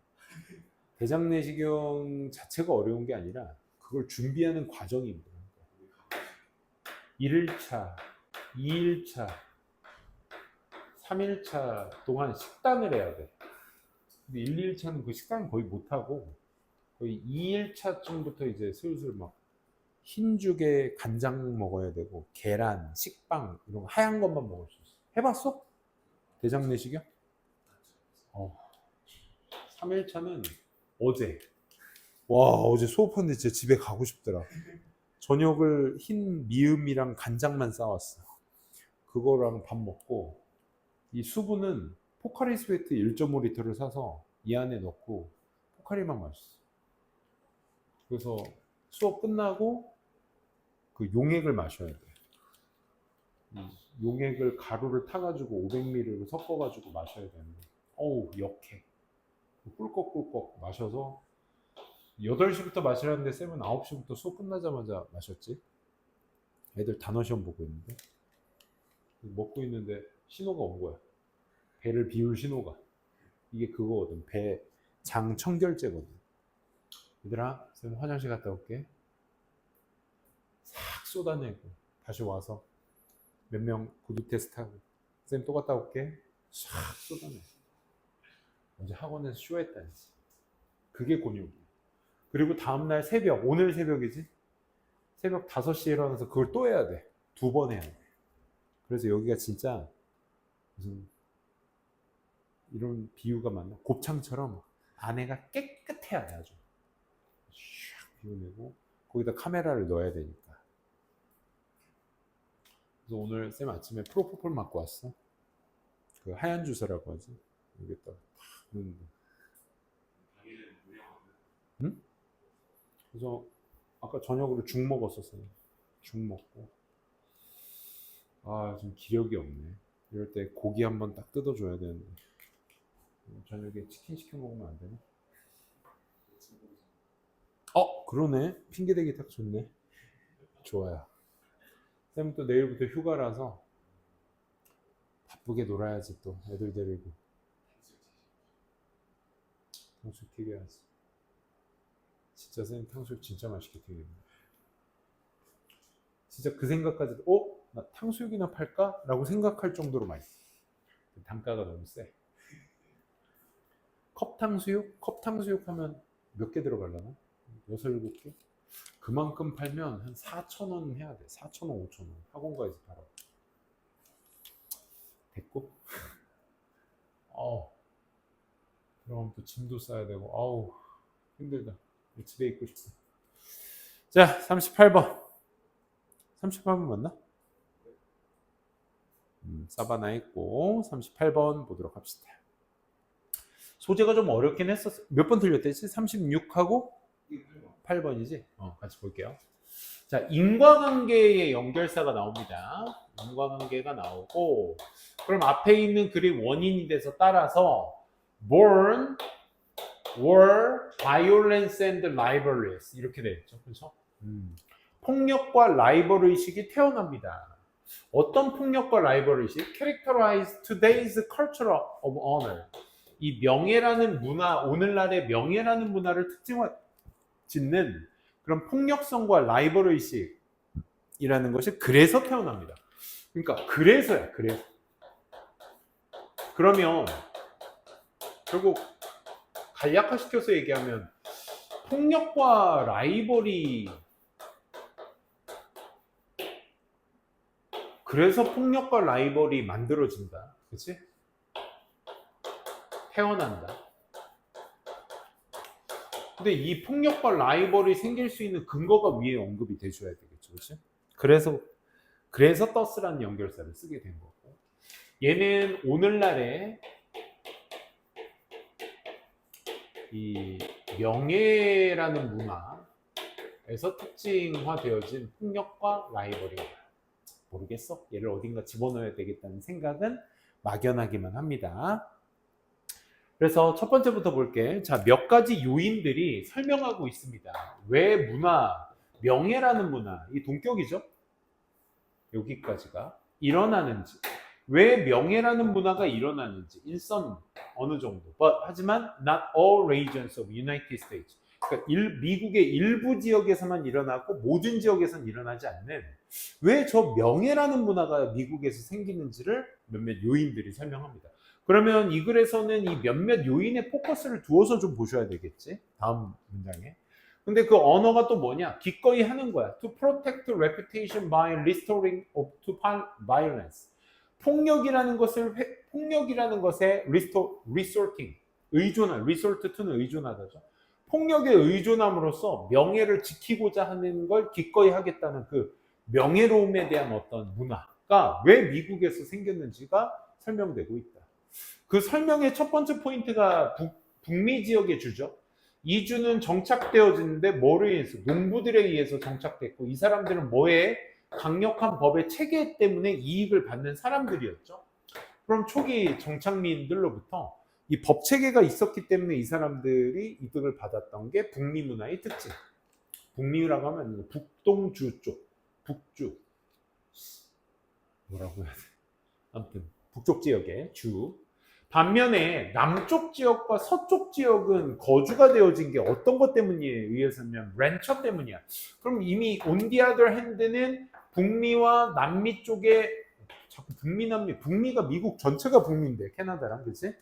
대장내시경 자체가 어려운 게 아니라 그걸 준비하는 과정이 힘들어. 1일차, 2일차, 3일차 동안 식단을 해야 돼. 근데 1, 2일차는 그 식단 거의 못하고 거의 2일차쯤부터 이제 슬슬 막 흰죽에 간장 먹어야 되고 계란, 식빵 이런 거 하얀 것만 먹을 수 있어. 해봤어? 대장내시경? 3일차는 어제 수업하는데 진짜 집에 가고 싶더라. 저녁을 흰 미음이랑 간장만 싸왔어. 그거랑 밥 먹고 이 수분은 포카리 스웨트 1.5리터를 사서 이 안에 넣고 포카리만 마셨어. 그래서 수업 끝나고 그 용액을 마셔야 돼. 용액을 가루를 타가지고 500ml를 섞어가지고 마셔야 되는데 역해. 꿀꺽꿀꺽 마셔서 8시부터 마시라는데 쌤은 9시부터 수업 끝나자마자 마셨지. 애들 단어 시험 보고 있는데 먹고 있는데 신호가 온 거야. 배를 비울 신호가. 이게 그거거든. 배 장 청결제거든. 얘들아, 쌤 화장실 갔다 올게. 싹 쏟아내고 다시 와서 몇 명 구두 테스트 하고 쌤 또 갔다 올게. 싹 쏟아내. 어제 학원에서 쇼했다 했지. 그게 곤욕이야. 그리고 다음날 새벽, 오늘 새벽이지? 새벽 5시에 일어나서 그걸 또 해야 돼. 2번 해야 돼. 그래서 여기가 진짜 무슨 이런 비유가 맞나? 곱창처럼 안에가 깨끗해야 돼. 아주 샥 비워내고 거기다 카메라를 넣어야 되니까. 그래서 오늘 쌤 아침에 프로포폴 맞고 왔어. 그 하얀 주사라고 하지. 여기다 탁 넣는데. 응? 그래서 아까 저녁으로 죽 먹었었어요. 죽 먹고 좀 기력이 없네. 이럴 때 고기 한번 딱 뜯어줘야 되는데 저녁에 치킨 시켜 먹으면 안 되나? 그러네. 핑계대기 딱 좋네. 좋아요. 쌤은 또 내일부터 휴가라서 바쁘게 놀아야지. 또 애들 데리고 탕수육 튀겨야지. 진짜 쌤 탕수육 진짜 맛있게 튀겼네. 진짜 그 생각까지 나 탕수육이나 팔까? 라고 생각할 정도로 맛있어. 단가가 너무 세. 컵탕수육? 컵탕수육 하면 몇 개 들어가려나? 6, 7개? 그만큼 팔면 한 4,000원 해야 돼. 4,000원, 5,000원. 학원가에서 팔아. 됐고? 그럼 또 짐도 싸야 되고, 힘들다. 집에 있고 싶어. 자, 38번. 38번 맞나? 사바나 있고 38번 보도록 합시다. 소재가 좀 어렵긴 했었어. 몇 번 틀렸댔지? 36하고 8번이지? 같이 볼게요. 자, 인과관계의 연결사가 나옵니다. 인과관계가 나오고 그럼 앞에 있는 글이 원인이 돼서 따라서 born, were, violence and rivalries 이렇게 되어 있죠. 그렇죠? 폭력과 라이벌 의식이 태어납니다. 어떤 폭력과 라이벌 의식? Characterize today's culture of honor. 이 명예라는 문화, 오늘날의 명예라는 문화를 특징화 짓는 그런 폭력성과 라이벌 의식이라는 것이 그래서 태어납니다. 그러니까 그래서야, 그래서. 그러면 결국 간략화시켜서 얘기하면 폭력과 라이벌이 그래서 폭력과 라이벌이 만들어진다. 그치? 태어난다. 근데 이 폭력과 라이벌이 생길 수 있는 근거가 위에 언급이 돼줘야 되겠죠. 그치? 그래서 더스라는 연결사를 쓰게 된 거고. 얘는 오늘날의 이 명예라는 문화에서 특징화되어진 폭력과 라이벌입니다. 모르겠어. 얘를 어딘가 집어넣어야 되겠다는 생각은 막연하기만 합니다. 그래서 첫 번째부터 볼게. 자, 몇 가지 요인들이 설명하고 있습니다. 왜 문화, 명예라는 문화, 이 동격이죠? 여기까지가 일어나는지, 왜 명예라는 문화가 일어나는지, 일선 어느 정도. 하지만 not all regions of United States. 그러니까 미국의 일부 지역에서만 일어나고 모든 지역에서는 일어나지 않는 왜 저 명예라는 문화가 미국에서 생기는지를 몇몇 요인들이 설명합니다. 그러면 이 글에서는 이 몇몇 요인에 포커스를 두어서 좀 보셔야 되겠지. 다음 문장에. 근데 그 언어가 또 뭐냐? 기꺼이 하는 거야. To protect reputation by restoring to violence. 폭력이라는 것에 resorting, resort to는 의존하다죠. 폭력에 의존함으로써 명예를 지키고자 하는 걸 기꺼이 하겠다는 그 명예로움에 대한 어떤 문화가 왜 미국에서 생겼는지가 설명되고 있다. 그 설명의 첫 번째 포인트가 북미 지역의 주죠. 이 주는 정착되어지는데 뭐에 의해서? 농부들에 의해서 정착됐고 이 사람들은 뭐에? 강력한 법의 체계 때문에 이익을 받는 사람들이었죠. 그럼 초기 정착민들로부터 이 법 체계가 있었기 때문에 이 사람들이 이득을 받았던 게 북미 문화의 특징. 북미라고 하면 북동주 쪽, 북주. 뭐라고 해야 돼? 아무튼 북쪽 지역의 주. 반면에 남쪽 지역과 서쪽 지역은 거주가 되어진 게 어떤 것 때문에 의해서냐면 렌처 때문이야. 그럼 이미 on the other hand는 북미와 남미 쪽에 자꾸 북미 남미 북미가 미국 전체가 북미인데 캐나다랑 그치?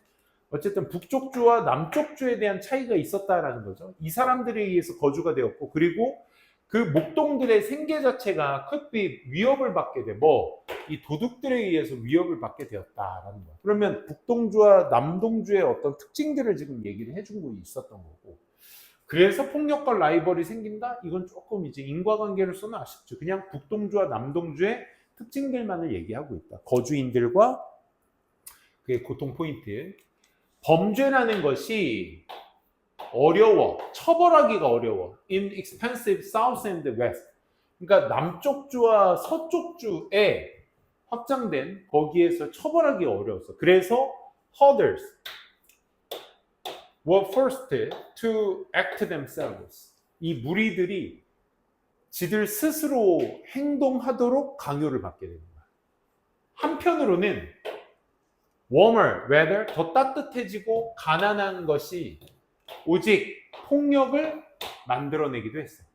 어쨌든 북쪽 주와 남쪽 주에 대한 차이가 있었다라는 거죠. 이 사람들에 의해서 거주가 되었고 그리고 그 목동들의 생계 자체가 크게 위협을 받게 돼. 이 도둑들에 의해서 위협을 받게 되었다라는 거야. 그러면 북동주와 남동주의 어떤 특징들을 지금 얘기를 해준 거 있었던 거고. 그래서 폭력과 라이벌이 생긴다? 이건 조금 이제 인과관계를 써는 아쉽죠. 그냥 북동주와 남동주의 특징들만을 얘기하고 있다. 거주인들과 그게 고통 포인트. 범죄라는 것이 어려워. 처벌하기가 어려워. inexpensive south and west. 그러니까 남쪽 주와 서쪽 주에 확장된 거기에서 처벌하기 어려웠어. 그래서 herders were first to act themselves. 이 무리들이 지들 스스로 행동하도록 강요를 받게 되는 거야. 한편으로는 warmer weather, 더 따뜻해지고 가난한 것이 오직 폭력을 만들어내기도 했어요.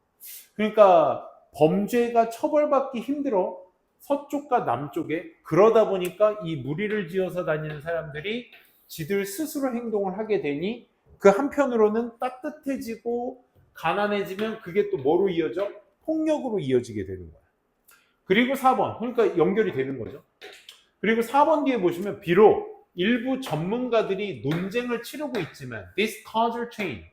그러니까 범죄가 처벌받기 힘들어. 서쪽과 남쪽에. 그러다 보니까 이 무리를 지어서 다니는 사람들이 지들 스스로 행동을 하게 되니 그 한편으로는 따뜻해지고 가난해지면 그게 또 뭐로 이어져? 폭력으로 이어지게 되는 거야. 그리고 4번. 그러니까 연결이 되는 거죠. 그리고 4번 뒤에 보시면 비록 일부 전문가들이 논쟁을 치르고 있지만 this causal chain.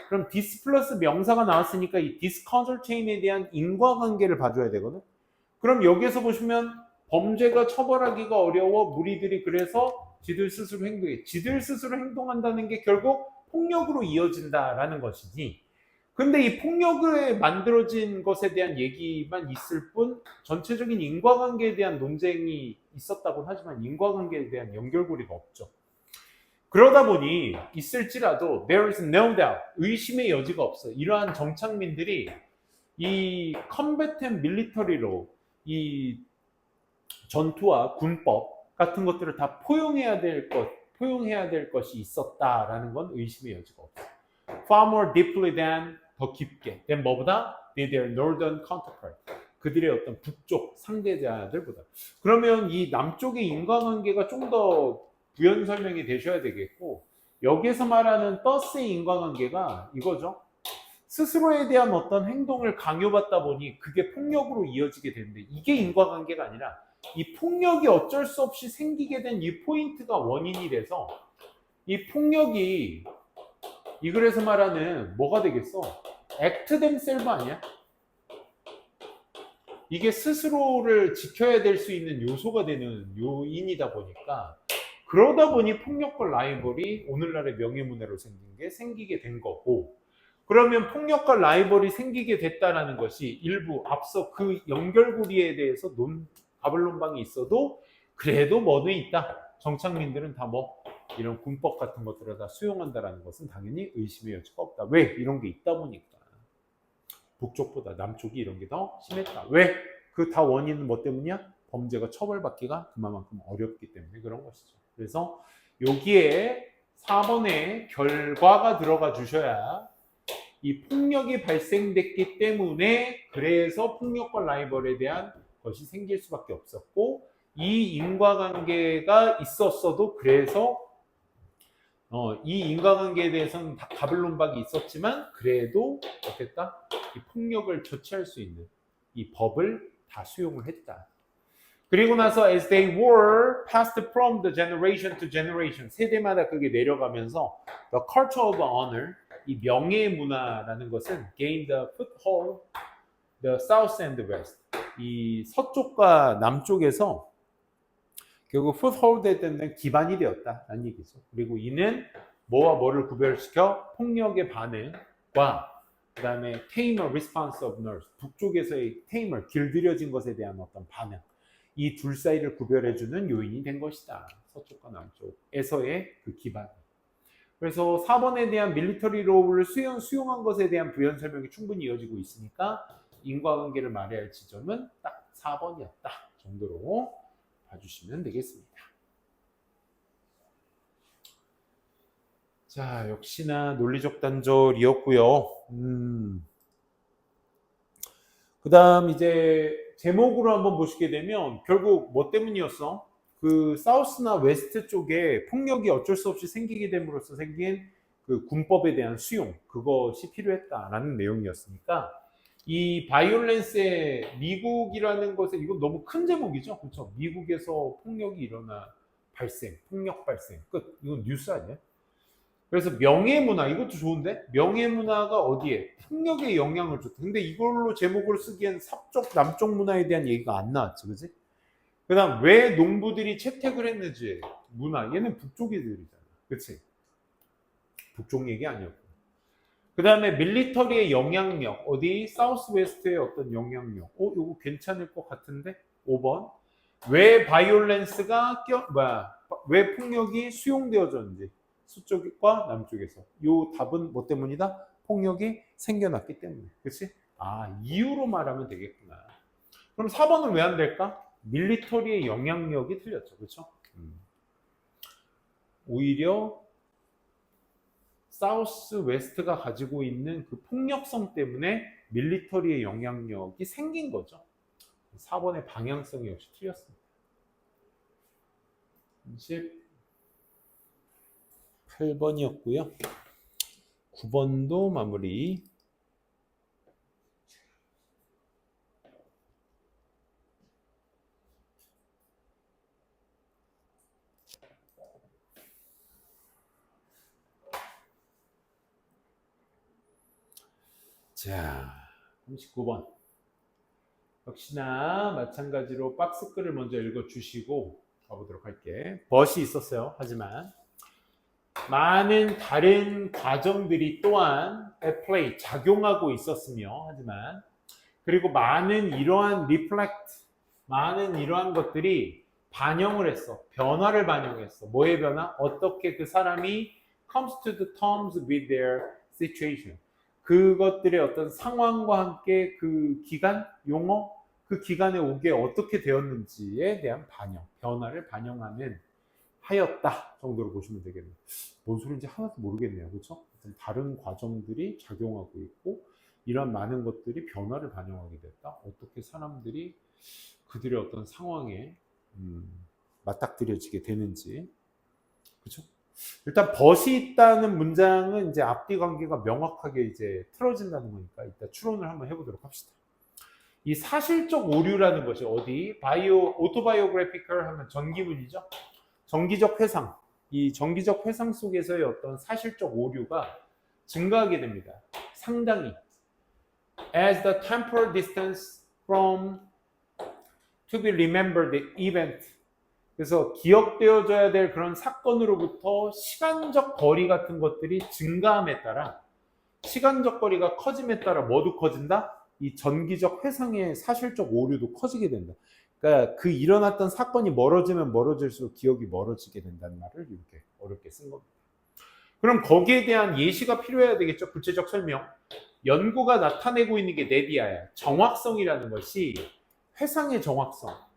그럼 this 플러스 명사가 나왔으니까 이 this causal chain에 대한 인과관계를 봐줘야 되거든. 그럼 여기에서 보시면 범죄가 처벌하기가 어려워 무리들이 그래서 지들 스스로 행동해. 지들 스스로 행동한다는 게 결국 폭력으로 이어진다라는 것이니 근데 이 폭력을 만들어진 것에 대한 얘기만 있을 뿐 전체적인 인과관계에 대한 논쟁이 있었다고 하지만 인과관계에 대한 연결고리가 없죠. 그러다 보니 있을지라도 there is no doubt 의심의 여지가 없어. 이러한 정착민들이 이 combatant military로 이 전투와 군법 같은 것들을 다 포용해야 될 것이 있었다라는 건 의심의 여지가 없어. Far more deeply than, 더 깊게. than 뭐보다? than their northern counterpart. 그들의 어떤 북쪽 상대자들보다. 그러면 이 남쪽의 인과관계가 좀 더 부연 설명이 되셔야 되겠고, 여기에서 말하는 더스의 인과관계가 이거죠. 스스로에 대한 어떤 행동을 강요받다 보니 그게 폭력으로 이어지게 되는데, 이게 인과관계가 아니라 이 폭력이 어쩔 수 없이 생기게 된 이 포인트가 원인이 돼서 이 폭력이 이 글에서 말하는 뭐가 되겠어? act themselves 아니야? 이게 스스로를 지켜야 될 수 있는 요소가 되는 요인이다 보니까, 그러다 보니 폭력과 라이벌이 오늘날의 명예문화로 생기게 된 거고, 그러면 폭력과 라이벌이 생기게 됐다라는 것이 일부 앞서 그 연결고리에 대해서 바벨론방이 있어도 그래도 뭐는 있다. 정착민들은 다 뭐 이런 군법 같은 것들을 다 수용한다라는 것은 당연히 의심의 여지가 없다. 왜? 이런 게 있다 보니까. 북쪽보다 남쪽이 이런 게 더 심했다. 왜? 그 다 원인은 뭐 때문이야? 범죄가 처벌받기가 그만큼 어렵기 때문에 그런 것이죠. 그래서 여기에 4번에 결과가 들어가 주셔야 이 폭력이 발생됐기 때문에 그래서 폭력과 라이벌에 대한 것이 생길 수밖에 없었고, 이 인과관계가 있었어도 그래서 이 인과관계에 대해서는 바벨론박이 있었지만 그래도 어땠다? 이 폭력을 조치할 수 있는 이 법을 다 수용을 했다. 그리고 나서 as they were passed from the generation to generation, 세대마다 그게 내려가면서 the culture of honor, 이 명예 문화라는 것은 gained a foothold the south and the west, 이 서쪽과 남쪽에서 결국 foothold에 대한 기반이 되었다라는 얘기죠. 그리고 이는 뭐와 뭐를 구별시켜? 폭력의 반응과 그 다음에 tamer response of nerves, 북쪽에서의 tamer, 길들여진 것에 대한 어떤 반응, 이 둘 사이를 구별해주는 요인이 된 것이다. 서쪽과 남쪽에서의 그 기반. 그래서 4번에 대한 밀리터리 로우를 수용한 것에 대한 부연 설명이 충분히 이어지고 있으니까 인과관계를 말해야 할 지점은 딱 4번이었다 정도로 봐주시면 되겠습니다. 자, 역시나 논리적 단절이었고요. 그 다음 이제 제목으로 한번 보시게 되면 결국 뭐 때문이었어? 그 사우스나 웨스트 쪽에 폭력이 어쩔 수 없이 생기게 됨으로써 생긴 그 군법에 대한 수용, 그것이 필요했다라는 내용이었으니까, 이 바이올렌스의 미국이라는 것에, 이건 너무 큰 제목이죠. 그렇죠? 미국에서 폭력이 일어나 발생, 폭력 발생. 끝. 이건 뉴스 아니야? 그래서 명예문화, 이것도 좋은데? 명예문화가 어디에? 폭력에 영향을 줬다. 근데 이걸로 제목을 쓰기엔 서쪽, 남쪽 문화에 대한 얘기가 안 나왔지, 그지? 그 다음, 왜 농부들이 채택을 했는지, 문화. 얘는 북쪽 애들이잖아. 그치? 북쪽 얘기 아니었고. 그 다음에 밀리터리의 영향력, 어디? 사우스 웨스트의 어떤 영향력. 이거 괜찮을 것 같은데? 5번. 왜 바이올렌스가 왜 폭력이 수용되어졌는지. 서쪽과 남쪽에서. 이 답은 뭐 때문이다? 폭력이 생겨났기 때문에. 그치? 이유로 말하면 되겠구나. 그럼 4번은 왜 안 될까? 밀리터리의 영향력이 틀렸죠. 그렇죠? 오히려 사우스 웨스트가 가지고 있는 그 폭력성 때문에 밀리터리의 영향력이 생긴 거죠. 4번의 방향성이 역시 틀렸습니다. 8번이었고요. 9번도 마무리. 자, 39번. 역시나 마찬가지로 박스글을 먼저 읽어주시고 가보도록 할게. 벗이 있었어요. 하지만 많은 다른 과정들이 또한 play, 작용하고 있었으며, 하지만 그리고 많은 이러한 reflect, 많은 이러한 것들이 반영을 했어. 변화를 반영했어. 뭐의 변화? 어떻게 그 사람이 comes to the terms with their situation. 그것들의 어떤 상황과 함께 그 기간, 용어, 그 기간에 오게 어떻게 되었는지에 대한 변화를 반영하는 하였다 정도로 보시면 되겠네요. 뭔 소리인지 하나도 모르겠네요. 그렇죠? 다른 과정들이 작용하고 있고 이런 많은 것들이 변화를 반영하게 됐다. 어떻게 사람들이 그들의 어떤 상황에 맞닥뜨려지게 되는지. 그렇죠? 일단 벗이 있다는 문장은 이제 앞뒤 관계가 명확하게 이제 틀어진다는 거니까 이따 추론을 한번 해보도록 합시다. 이 사실적 오류라는 것이 어디 오토바이오그래피컬 하면 전기문이죠. 정기적 회상, 이 정기적 회상 속에서의 어떤 사실적 오류가 증가하게 됩니다. 상당히 as the temporal distance from to be remembered event. 그래서 기억되어져야 될 그런 사건으로부터 시간적 거리 같은 것들이 증가함에 따라 시간적 거리가 커짐에 따라 뭐도 커진다? 이 전기적 회상의 사실적 오류도 커지게 된다. 그러니까 그 일어났던 사건이 멀어지면 멀어질수록 기억이 멀어지게 된다는 말을 이렇게 어렵게 쓴 겁니다. 그럼 거기에 대한 예시가 필요해야 되겠죠. 구체적 설명. 연구가 나타내고 있는 게 네디아야. 정확성이라는 것이 회상의 정확성.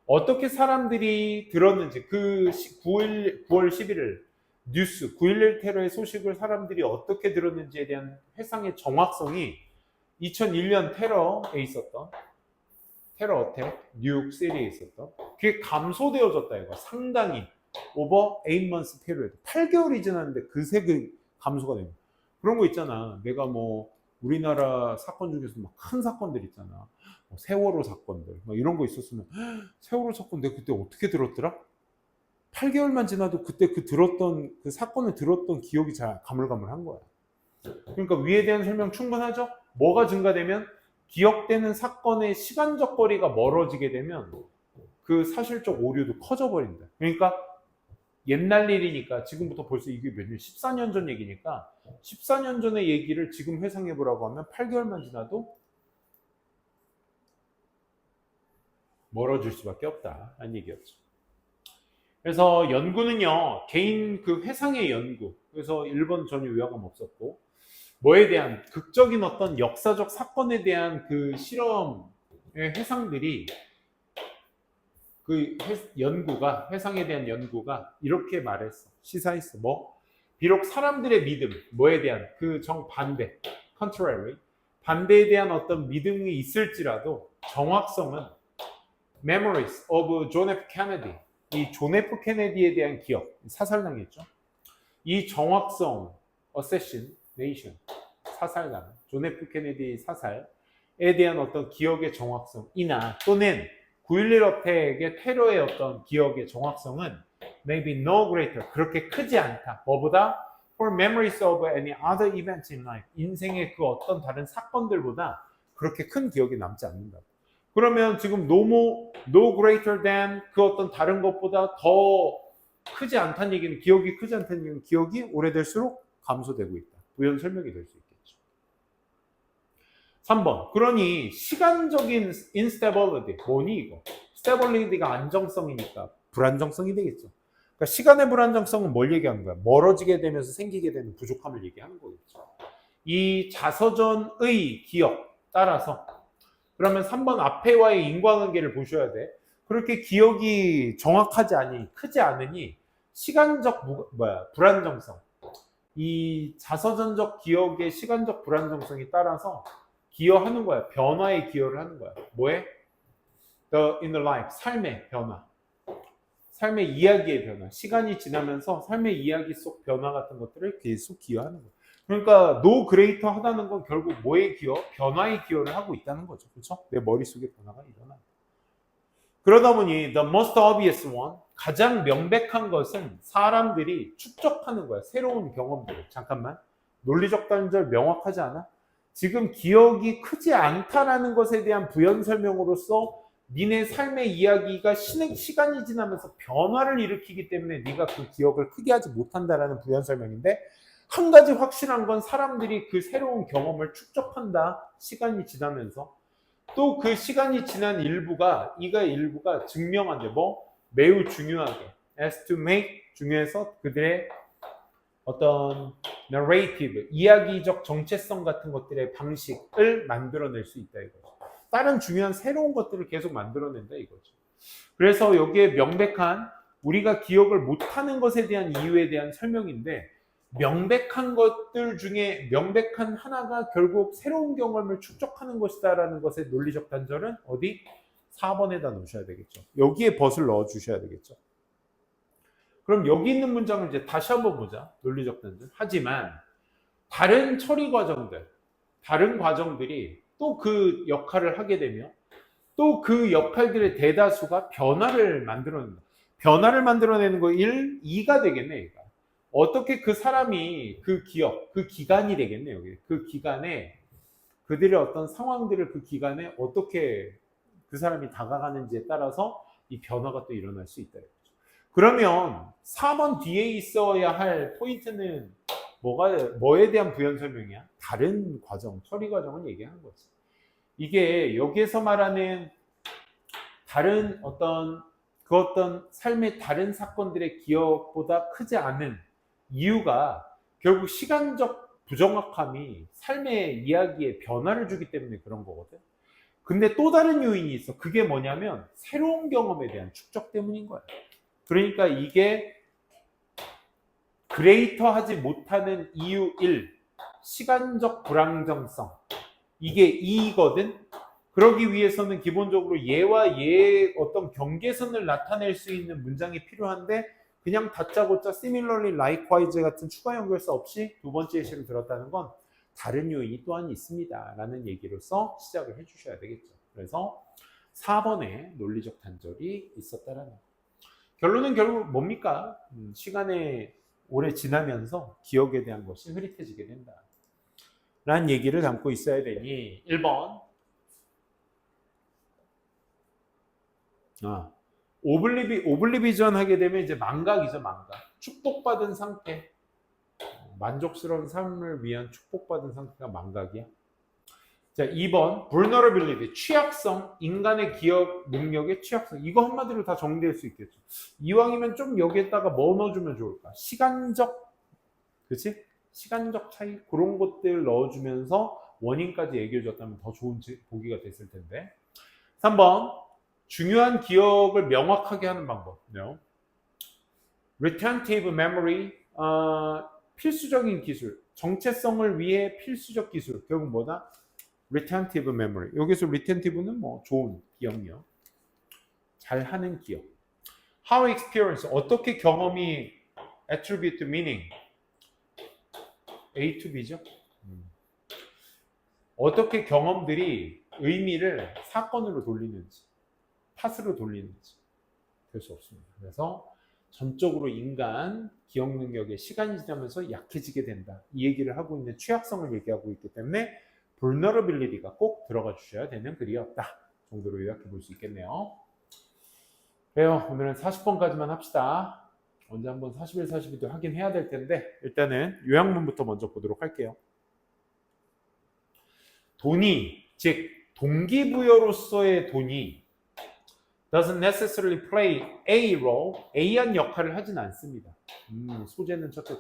어떻게 사람들이 들었는지 그 9월 11일 뉴스 9.11 테러의 소식을 사람들이 어떻게 들었는지에 대한 회상의 정확성이 2001년 테러에 있었던 테러 어택 뉴욕시티에 있었던 그게 감소되어졌다 이거 상당히 over 8 months period 8개월이 지났는데 그새 그 감소가 됩니다. 그런 거 있잖아. 내가 뭐 우리나라 사건 중에서 막 큰 사건들 있잖아. 뭐 세월호 사건들 막 이런 거 있었으면 세월호 사건 내가 그때 어떻게 들었더라? 8개월만 지나도 그때 그 들었던 그 사건을 들었던 기억이 잘 가물가물한 거야. 그러니까 위에 대한 설명 충분하죠? 뭐가 증가되면 기억되는 사건의 시간적 거리가 멀어지게 되면 그 사실적 오류도 커져버린다. 그러니까 옛날 일이니까 지금부터 벌써 이게 몇 년? 14년 전 얘기니까 14년 전의 얘기를 지금 회상해보라고 하면 8개월만 지나도 멀어질 수밖에 없다. 라는 얘기였죠. 그래서 연구는요, 개인 그 회상의 연구. 그래서 일본 전혀 위화감 없었고, 뭐에 대한 극적인 어떤 역사적 사건에 대한 그 실험의 회상들이 그 연구가 회상에 대한 연구가 이렇게 말했어. 시사했어. 뭐 비록 사람들의 믿음, 뭐에 대한 그 정반대, contrary, 반대에 대한 어떤 믿음이 있을지라도 정확성은 memories of John F. Kennedy, 이 존 F. 케네디에 대한 기억, 사살당했죠. 이 정확성, assassination, 사살당, 존 F. 케네디 사살에 대한 어떤 기억의 정확성이나 또는 9.11 어택의 테러의 어떤 기억의 정확성은 maybe no greater, 그렇게 크지 않다. 뭐보다? For memories of any other events in life, 인생의 그 어떤 다른 사건들보다 그렇게 큰 기억이 남지 않는다. 그러면 지금 no greater than 그 어떤 다른 것보다 더 크지 않다는 얘기는 기억이 크지 않다는 얘기는 기억이 오래될수록 감소되고 있다. 부연 설명이 될 수 있겠죠. 3번. 그러니 시간적인 instability 뭐니 이거? stability가 안정성이니까 불안정성이 되겠죠. 그러니까 시간의 불안정성은 뭘 얘기하는 거야? 멀어지게 되면서 생기게 되는 부족함을 얘기하는 거겠죠. 이 자서전의 기억 따라서 그러면 3번 앞에와의 인과관계를 보셔야 돼. 그렇게 기억이 정확하지 않으니 크지 않으니 시간적 불안정성, 이 자서전적 기억의 시간적 불안정성이 따라서 기여하는 거야. 변화에 기여를 하는 거야. 뭐에? The inner life, 삶의 변화, 삶의 이야기의 변화, 시간이 지나면서 삶의 이야기 속 변화 같은 것들을 계속 기여하는 거야. 그러니까 no greater 하다는 건 결국 뭐에 기여? 변화에 기여를 하고 있다는 거죠. 그렇죠? 내 머릿속에 변화가 일어나. 그러다 보니 the most obvious one, 가장 명백한 것은 사람들이 축적하는 거야. 새로운 경험들. 잠깐만. 논리적 단절 명확하지 않아? 지금 기억이 크지 않다라는 것에 대한 부연 설명으로서 니네 삶의 이야기가 시간이 지나면서 변화를 일으키기 때문에 네가 그 기억을 크게 하지 못한다라는 부연 설명인데, 한 가지 확실한 건 사람들이 그 새로운 경험을 축적한다. 시간이 지나면서. 또 그 시간이 지난 일부가 증명한데 뭐? 매우 중요하게. as to make 중요해서 그들의 어떤 narrative, 이야기적 정체성 같은 것들의 방식을 만들어낼 수 있다 이거죠. 다른 중요한 새로운 것들을 계속 만들어낸다 이거죠. 그래서 여기에 명백한 우리가 기억을 못하는 것에 대한 이유에 대한 설명인데 명백한 것들 중에 명백한 하나가 결국 새로운 경험을 축적하는 것이다라는 것의 논리적 단절은 어디? 4번에다 놓으셔야 되겠죠. 여기에 벗을 넣어 주셔야 되겠죠. 그럼 여기 있는 문장을 이제 다시 한번 보자. 논리적 단절. 하지만 다른 처리 과정들, 다른 과정들이 또 그 역할을 하게 되면 또 그 역할들의 대다수가 변화를 만들어낸다. 변화를 만들어내는 거 1, 2가 되겠네, 얘가. 어떻게 그 사람이 그 기억, 그 기간이 되겠네, 여기. 그 기간에 그들의 어떤 상황들을 그 기간에 어떻게 그 사람이 다가가는지에 따라서 이 변화가 또 일어날 수 있다. 그러면 4번 뒤에 있어야 할 포인트는 뭐에 대한 부연 설명이야? 다른 과정, 처리 과정을 얘기하는 거지. 이게 여기에서 말하는 다른 어떤 삶의 다른 사건들의 기억보다 크지 않은 이유가 결국 시간적 부정확함이 삶의 이야기에 변화를 주기 때문에 그런 거거든. 근데 또 다른 요인이 있어. 그게 뭐냐면 새로운 경험에 대한 축적 때문인 거야. 그러니까 이게 그레이터 하지 못하는 이유 1, 시간적 불안정성. 이게 2거든. 그러기 위해서는 기본적으로 얘와 얘의 어떤 경계선을 나타낼 수 있는 문장이 필요한데 그냥 다짜고짜 similarly, likewise 같은 추가 연결사 없이 두 번째 예시를 들었다는 건 다른 요인이 또한 있습니다 라는 얘기로서 시작을 해주셔야 되겠죠. 그래서 4번에 논리적 단절이 있었다라는 거. 결론은 결국 뭡니까? 시간이 오래 지나면서 기억에 대한 것이 흐릿해지게 된다 라는 얘기를 담고 있어야 되니 1번 오블리비전 하게 되면 이제 망각이죠, 망각. 축복받은 상태. 만족스러운 삶을 위한 축복받은 상태가 망각이야. 자, 2번 vulnerability, 취약성, 인간의 기억 능력의 취약성. 이거 한마디로 다 정리될 수 있겠죠. 이왕이면 좀 여기에다가 뭐 넣어주면 좋을까? 시간적, 그치? 시간적 차이 그런 것들 넣어주면서 원인까지 얘기해줬다면 더 좋은 보기가 됐을 텐데. 3번 중요한 기억을 명확하게 하는 방법. Retentive memory, 필수적인 기술, 정체성을 위해 필수적 기술. 결국 뭐다? Retentive memory. 여기서 retentive는 뭐 좋은 기억력, 잘하는 기억. How experience, 어떻게 경험이 attribute to meaning, A to B죠. 어떻게 경험들이 의미를 사건으로 돌리는지, 탓으로 돌리는지 될 수 없습니다. 그래서 전적으로 인간 기억 능력에 시간이 지나면서 약해지게 된다. 이 얘기를 하고 있는 취약성을 얘기하고 있기 때문에 vulnerability가 꼭 들어가 주셔야 되는 글이었다 정도로 요약해 볼 수 있겠네요. 그래요. 오늘은 40번까지만 합시다. 언제 한번 41, 42도 하긴 해야 될 텐데 일단은 요약문부터 먼저 보도록 할게요. 돈이, 즉 동기부여로서의 돈이 doesn't necessarily play a role, A한 역할을 하진 않습니다. 소재는 첫째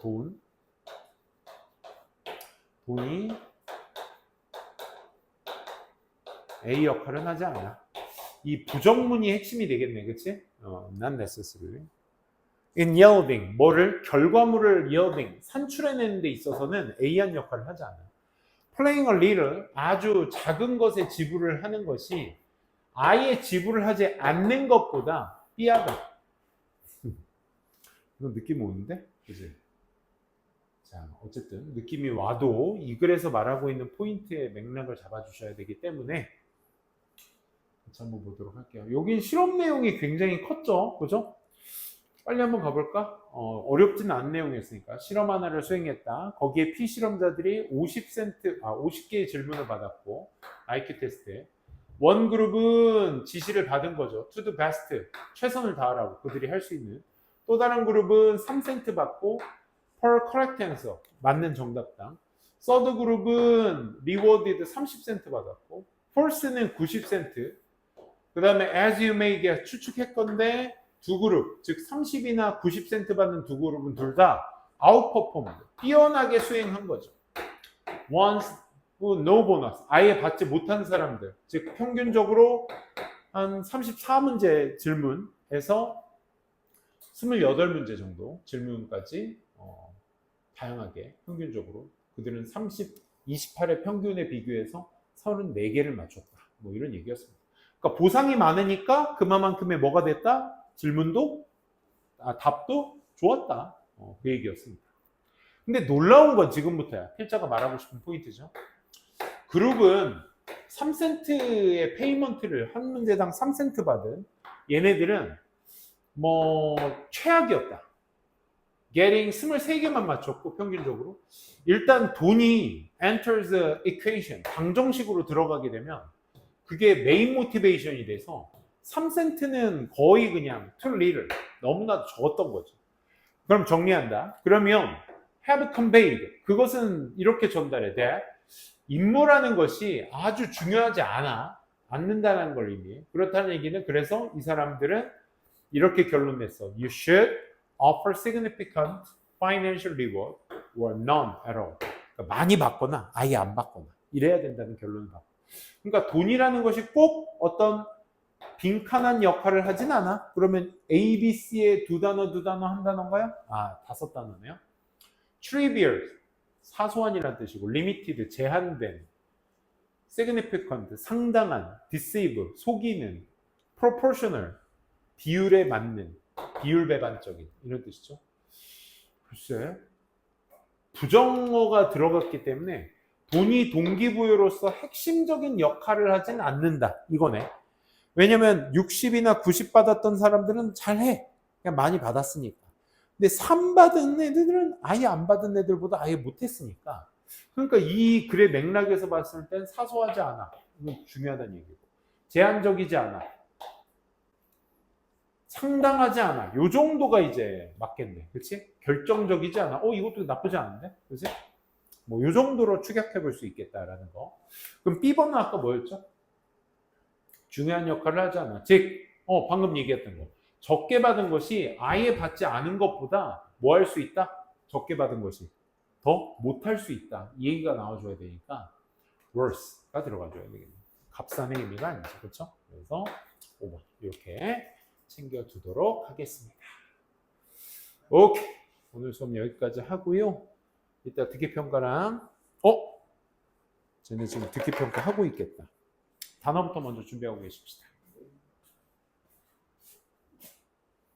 돈이 A 역할은 하지 않아. 이 부정문이 핵심이 되겠네, 그치? not necessarily. In yielding, 결과물을 yielding, 산출해내는 데 있어서는 A한 역할을 하지 않아. Playing a little, 아주 작은 것에 지불을 하는 것이 아예 지불을 하지 않는 것보다 B하다. 이건 느낌 오는데? 그치? 자, 어쨌든 느낌이 와도 이 글에서 말하고 있는 포인트의 맥락을 잡아주셔야 되기 때문에 같이 한번 보도록 할게요. 여긴 실험 내용이 굉장히 컸죠? 그죠? 빨리 한번 가볼까? 어렵지는 않은 내용이었으니까. 실험 하나를 수행했다. 거기에 피실험자들이 50개의 질문을 받았고 IQ 테스트에 원 그룹은 지시를 받은 거죠. To the best, 최선을 다하라고 그들이 할 수 있는. 또 다른 그룹은 3센트 받고 per correct answer, 맞는 정답당. 서드 그룹은 rewarded 30센트 받았고 false는 90센트. 그 다음에 as you may guess, 추측했건데 두 그룹, 즉 30이나 90센트 받는 두 그룹은 둘 다 아웃퍼폼, 뛰어나게 수행한 거죠. once, no bonus, 아예 받지 못한 사람들, 즉 평균적으로 한 34문제 질문에서 28문제 정도 질문까지 다양하게 평균적으로 그들은 28의 평균에 비교해서 34개를 맞췄다. 뭐 이런 얘기였습니다. 그러니까 보상이 많으니까 그만큼의 뭐가 됐다? 질문도 답도 좋았다. 그 얘기였습니다. 근데 놀라운 건 지금부터야. 필자가 말하고 싶은 포인트죠. 그룹은 3센트의 페이먼트를 한 문제당 3센트 받은 얘네들은 뭐 최악이었다. getting 23개만 맞췄고 평균적으로 일단 돈이 enters the equation 방정식으로 들어가게 되면 그게 메인 모티베이션이 돼서 3센트는 거의 그냥 too little 너무나도 적었던 거죠. 그럼 정리한다. 그러면 have conveyed 그것은 이렇게 전달해 that 임무라는 것이 아주 중요하지 않는다는 걸 의미해. 그렇다는 얘기는 그래서 이 사람들은 이렇게 결론 냈어. You should offer significant financial reward or none at all. 그러니까 많이 받거나 아예 안 받거나 이래야 된다는 결론을 받고. 그러니까 돈이라는 것이 꼭 어떤 빈칸한 역할을 하진 않아. 그러면 A, B, C에 두 단어 한 단어인가요? 5단어네요. trivial 사소한이라는 뜻이고 limited 제한된 significant 상당한 deceive 속이는 proportional 비율에 맞는 비율 배반적인 이런 뜻이죠. 글쎄 부정어가 들어갔기 때문에 돈이 동기부여로서 핵심적인 역할을 하진 않는다 이거네. 왜냐면 60이나 90 받았던 사람들은 잘해. 그냥 많이 받았으니까. 근데 3 받은 애들은 아예 안 받은 애들보다 아예 못했으니까. 그러니까 이 글의 맥락에서 봤을 땐 사소하지 않아. 이건 중요하다는 얘기고. 제한적이지 않아. 상당하지 않아. 요 정도가 이제 맞겠네. 그렇지? 결정적이지 않아. 이것도 나쁘지 않은데? 그렇지? 뭐 요 정도로 추격해 볼 수 있겠다라는 거. 그럼 B번은 아까 뭐였죠? 중요한 역할을 하지 않아. 즉, 방금 얘기했던 거. 적게 받은 것이 아예 받지 않은 것보다 뭐 할 수 있다? 적게 받은 것이 더 못할 수 있다. 이 얘기가 나와줘야 되니까 worse가 들어가줘야 되겠네. 값싼의 의미가 아니죠. 그렇죠? 그래서 5번 이렇게 챙겨두도록 하겠습니다. 오케이. 오늘 수업 여기까지 하고요. 이따 듣기평가랑 쟤네 지금 듣기평가 하고 있겠다. 단어부터 먼저 준비하고 계십시다.